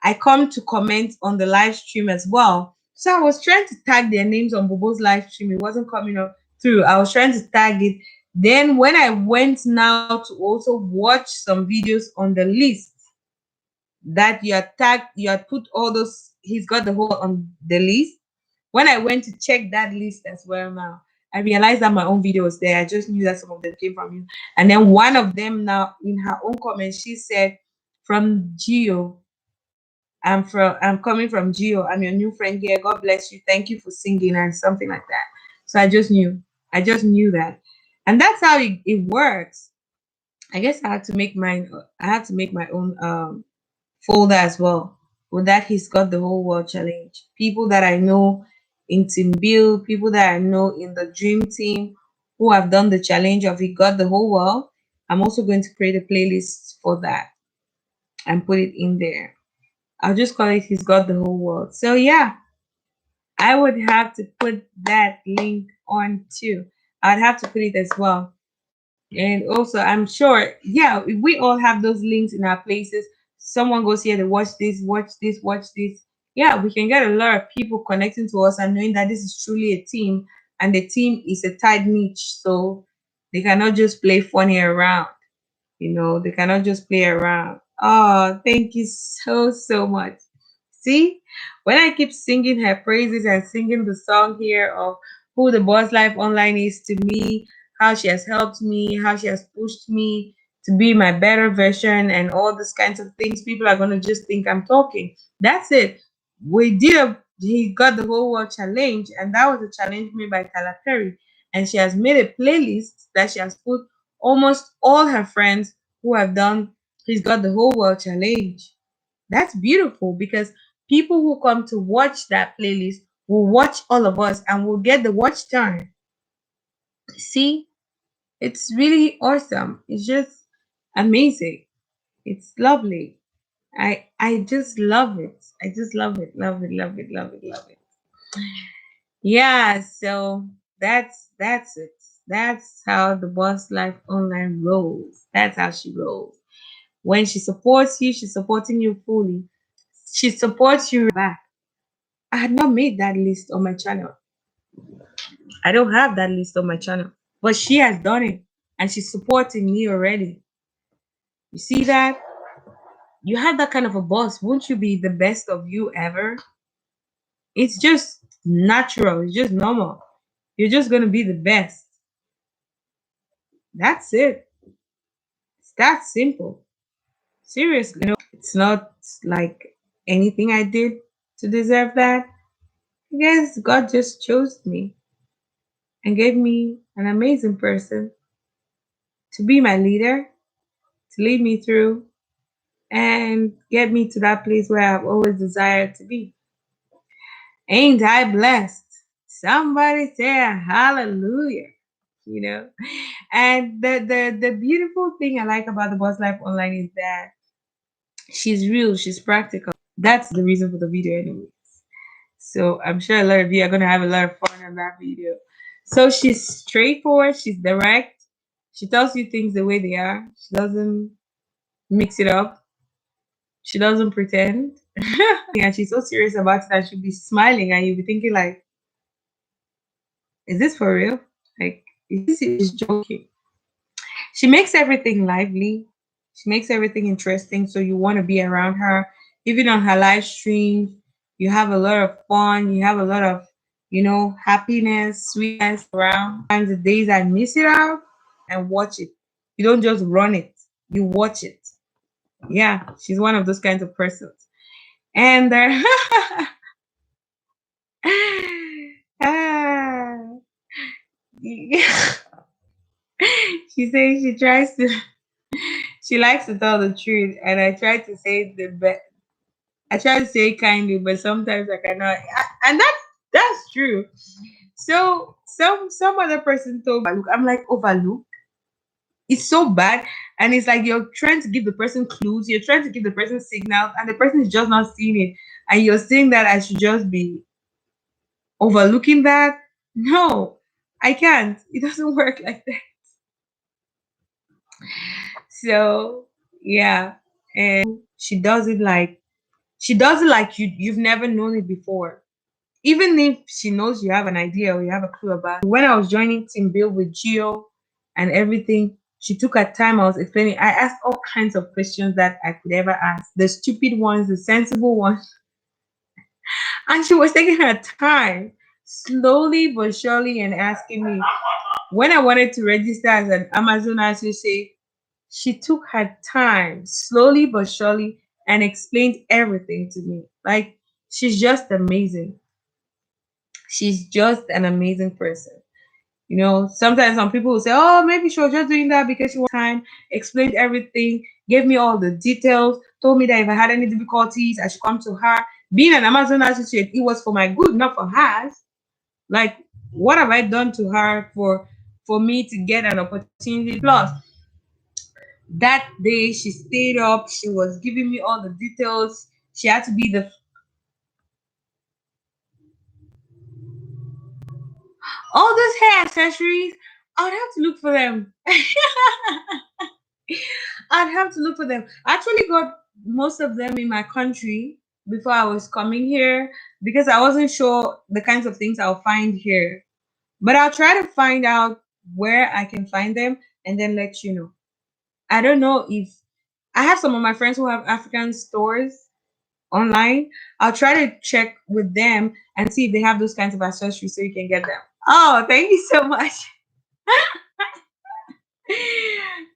I come to comment on the live stream as well. So I was trying to tag their names on Bobo's live stream. It wasn't coming up through. I was trying to tag it. Then when I went now to also watch some videos on the list that you had tagged, you had put all those, he's got the whole on the list. When I went to check that list as well now, I realized that my own video was there. I just knew that some of them came from you. And then one of them now in her own comment, she said, from Geo, I'm coming from Geo. I'm your new friend here. God bless you. Thank you for singing and something like that. So I just knew. I just knew that. And that's how it works. I guess I had to make mine I had to make my own folder as well. With that, he's got the whole world challenge. People that I know in Team Build, people that I know in the Dream Team who have done the challenge of he got the whole world. I'm also going to create a playlist for that and put it in there. I'll just call it He's Got the Whole World. So yeah, I would have to put that link on too. I'd have to put it as well. And also, I'm sure, yeah, we all have those links in our places. Someone goes here to watch this, watch this, watch this. Yeah, we can get a lot of people connecting to us and knowing that this is truly a team, and the team is a tight niche. So they cannot just play funny around. They cannot just play around. Oh, thank you so, so much. See, when I keep singing her praises and singing the song here of who the Boss Life Online is to me, how she has helped me, how she has pushed me to be my better version, and all these kinds of things, people are going to just think I'm talking. That's it. He got the whole world challenge, and that was a challenge made by Tyler Perry. And she has made a playlist that she has put almost all her friends who have done He's Got the Whole World challenge. That's beautiful because people who come to watch that playlist will watch all of us and will get the watch time. See, it's really awesome. It's just amazing. It's lovely. I just love it. I just love it. Love it. Love it. Love it. Love it. Yeah, so that's it. That's how the Boss Life Online rolls. That's how she rolls. When she supports you, she's supporting you fully. She supports you back. I had not made that list on my channel. I don't have that list on my channel. But she has done it. And she's supporting me already. You see that? You have that kind of a boss. Won't you be the best of you ever? It's just natural. It's just normal. You're just going to be the best. That's it. It's that simple. Seriously, it's not like anything I did to deserve that. I guess God just chose me and gave me an amazing person to be my leader, to lead me through, and get me to that place where I've always desired to be. Ain't I blessed? Somebody say a hallelujah. You know, and the beautiful thing I like about the Boss Life Online is that she's real, she's practical. That's the reason for the video anyway. So I'm sure a lot of you are gonna have a lot of fun on that video. So she's straightforward, she's direct, she tells you things the way they are. She doesn't mix it up, she doesn't pretend. And she's so serious about it that she'll be smiling and you'll be thinking like, is this for real? Like, is this is joking? She makes everything lively. She makes everything interesting. So you want to be around her. Even on her live streams, you have a lot of fun. You have a lot of, happiness, sweetness around. And the days I miss it out and watch it. You don't just run it. You watch it. Yeah, she's one of those kinds of persons. And ah, she says she tries to she likes to tell the truth, and I try to say the best. I try to say it kindly, but sometimes I cannot. And that's true. So some other person told me, look, I'm like, overlook. It's so bad, and it's like you're trying to give the person clues, you're trying to give the person signals, and the person is just not seeing it, and you're saying that I should just be overlooking that. No, I can't. It doesn't work like that. So yeah, and she does it like you've never known it before. Even if she knows you have an idea or you have a clue about it. When I was joining Team Build with Gio and everything, she took her time. I was explaining. I asked all kinds of questions that I could ever ask. The stupid ones, the sensible ones. And she was taking her time, slowly but surely, and asking me. When I wanted to register as an Amazon associate, she took her time, slowly but surely, and explained everything to me. Like, she's just amazing. She's just an amazing person. Sometimes some people will say, oh, maybe she was just doing that because she wanted time, explained everything, gave me all the details, told me that if I had any difficulties, I should come to her. Being an Amazon associate, it was for my good, not for hers. Like, what have I done to her for me to get an opportunity? Plus, that day she stayed up, she was giving me all the details. She had to be the all those hair accessories. I would have to look for them. I'd have to look for them. I actually got most of them in my country before I was coming here because I wasn't sure the kinds of things I'll find here. But I'll try to find out where I can find them and then let you know. I don't know if I have some of my friends who have African stores online. I'll try to check with them and see if they have those kinds of accessories so you can get them. Oh, thank you so much.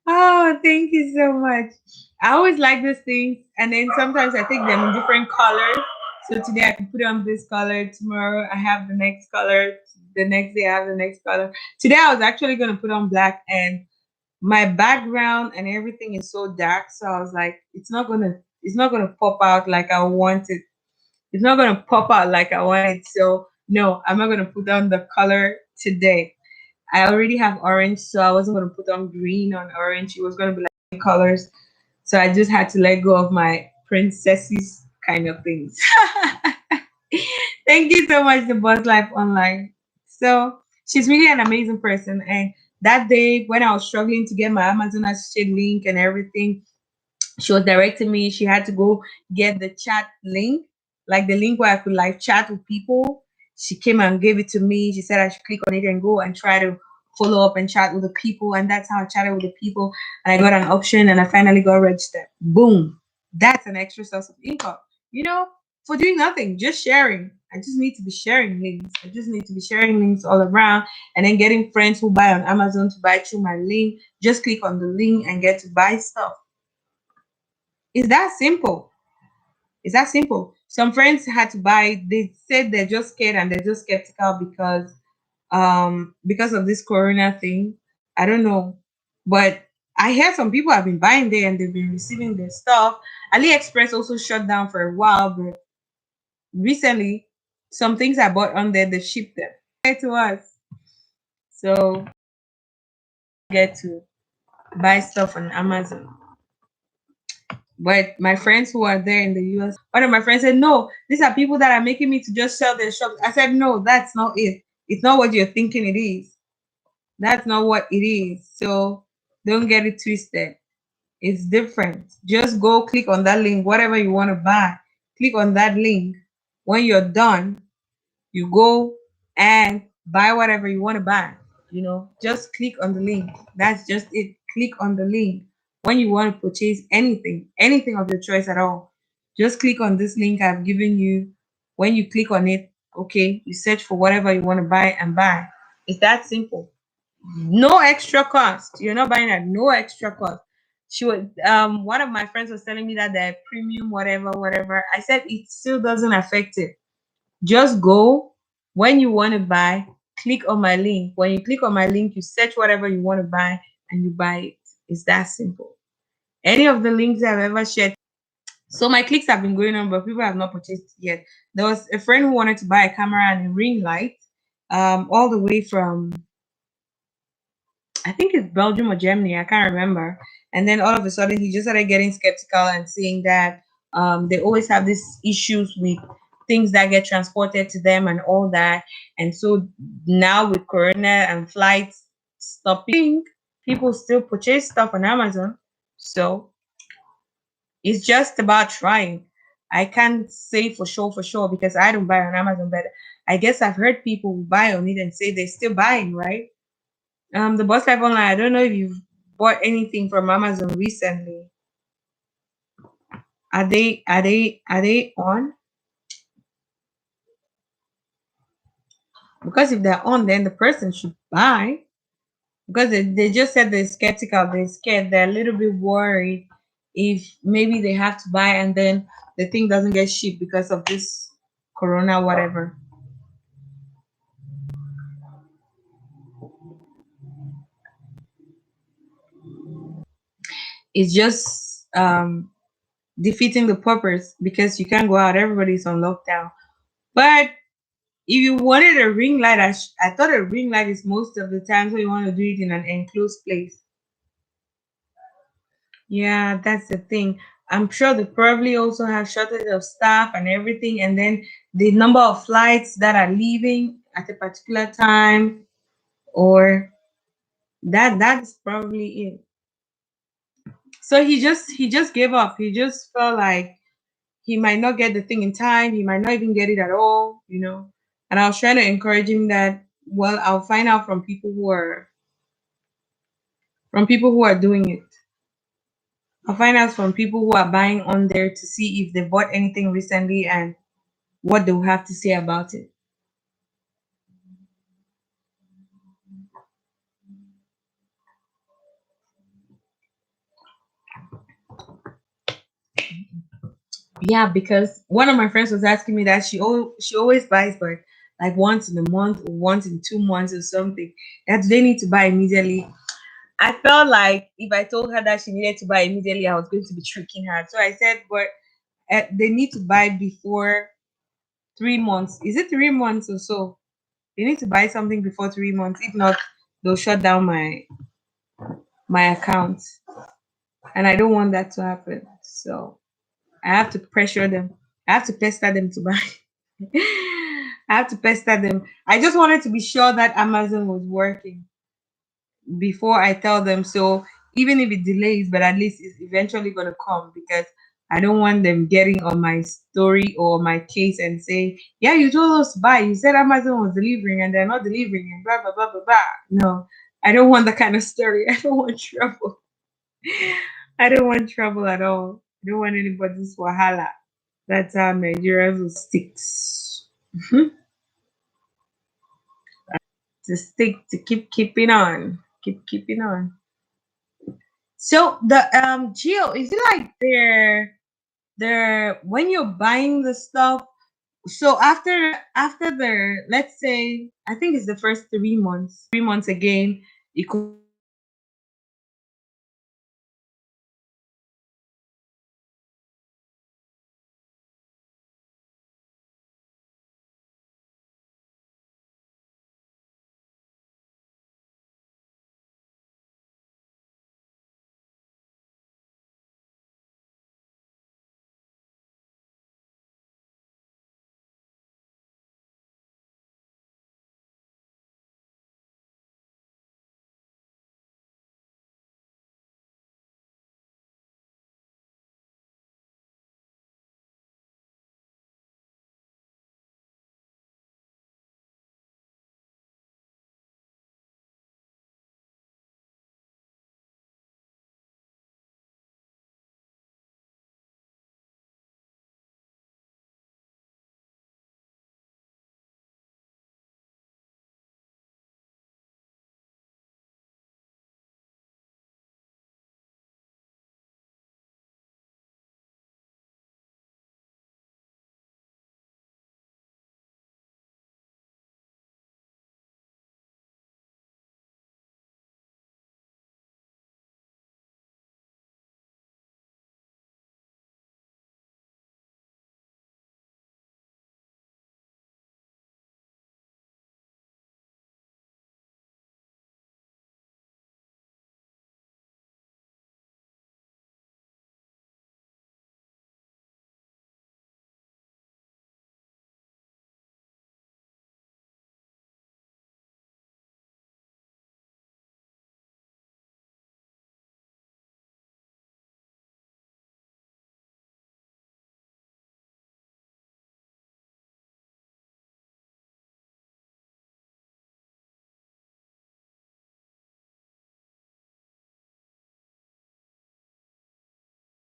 Oh, thank you so much. I always like these things, and then sometimes I take them in different colors. So today I can put on this color. Tomorrow I have the next color. The next day I have the next color. Today I was actually gonna put on black, and my background and everything is so dark. So I was like, it's not gonna pop out like I want it. It's not gonna pop out like I want it. So no, I'm not gonna put on the color today. I already have orange, so I wasn't gonna put on green on orange. It was gonna be like colors. So I just had to let go of my princesses kind of things. Thank you so much, the Boss Life Online. So she's really an amazing person. And that day when I was struggling to get my Amazon associate link and everything, she was directing me. She had to go get the chat link, like the link where I could like chat with people. She came and gave it to me. She said I should click on it and go and try to follow up and chat with the people. And that's how I chatted with the people. And I got an option and I finally got registered. Boom. That's an extra source of income, you know, for doing nothing, just sharing. I just need to be sharing links. I just need to be sharing links all around and then getting friends who buy on Amazon to buy through my link. Just click on the link and get to buy stuff. It's that simple. It's that simple. Some friends had to buy, they said they're just scared and they're just skeptical because of this corona thing. I don't know. But I hear some people have been buying there and they've been receiving their stuff. AliExpress also shut down for a while, but recently some things I bought on there, they shipped them to us. So get to buy stuff on Amazon. But my friends who are there in the US, one of my friends said, no, these are people that are making me to just sell their shops. I said, no, that's not it. It's not what you're thinking it is. That's not what it is. So don't get it twisted. It's different. Just go click on that link, whatever you want to buy. Click on that link. When you're done, you go and buy whatever you want to buy. Just click on the link. That's just it. Click on the link. When you want to purchase anything of your choice at all, just click on this link I've given you. When you click on it, okay, you search for whatever you want to buy and buy. It's that simple. No extra cost. You're not buying at no extra cost. She was one of my friends was telling me that the premium, whatever. I said it still doesn't affect it. Just go when you want to buy, click on my link. When you click on my link, you search whatever you want to buy and you buy it. It's that simple. Any of the links I've ever shared. So my clicks have been going on, but people have not purchased it yet. There was a friend who wanted to buy a camera and a ring light, all the way from, I think it's Belgium or Germany, I can't remember. And then all of a sudden, he just started getting skeptical and saying that they always have these issues with things that get transported to them and all that. And so now with Corona and flights stopping, people still purchase stuff on Amazon. So it's just about trying. I can't say for sure because I don't buy on Amazon, but I guess I've heard people who buy on it and say they're still buying, right? The Boss Life Online. I don't know if you've bought anything from Amazon recently. Are they on? Because if they're on, then the person should buy. Because they just said they're skeptical, they're scared, they're a little bit worried if maybe they have to buy and then the thing doesn't get shipped because of this corona, whatever. It's just defeating the purpose because you can't go out, everybody's on lockdown. But if you wanted a ring light, I thought a ring light is most of the times when you want to do it in an enclosed place. Yeah, that's the thing. I'm sure they probably also have shortage of staff and everything, and then the number of flights that are leaving at a particular time, or that's probably it. So he just gave up. He just felt like he might not get the thing in time. He might not even get it at all. And I was trying to encourage him that, well, I'll find out from people who are doing it. I'll find out from people who are buying on there to see if they bought anything recently and what they'll have to say about it. Yeah, because one of my friends was asking me that she always buys, but like once in a month or once in 2 months or something. That they need to buy immediately. I felt like if I told her that she needed to buy immediately, I was going to be tricking her. So I said, but they need to buy before 3 months. Is it 3 months or so? They need to buy something before 3 months. If not, they'll shut down my account, and I don't want that to happen. So I have to pressure them. I have to pester them to buy. I have to pester them. I just wanted to be sure that Amazon was working before I tell them. So even if it delays, but at least it's eventually going to come because I don't want them getting on my story or my case and say, yeah, you told us to buy. You said Amazon was delivering and they're not delivering and blah, blah, blah, blah, blah. No, I don't want that kind of story. I don't want trouble. I don't want trouble at all. I don't want anybody's wahala. That's how Nigerians will stick. To stick to keep keeping on, keep keeping on. So the Geo, is it like they're when you're buying the stuff? So after the, let's say, I think it's the first 3 months, 3 months again, you could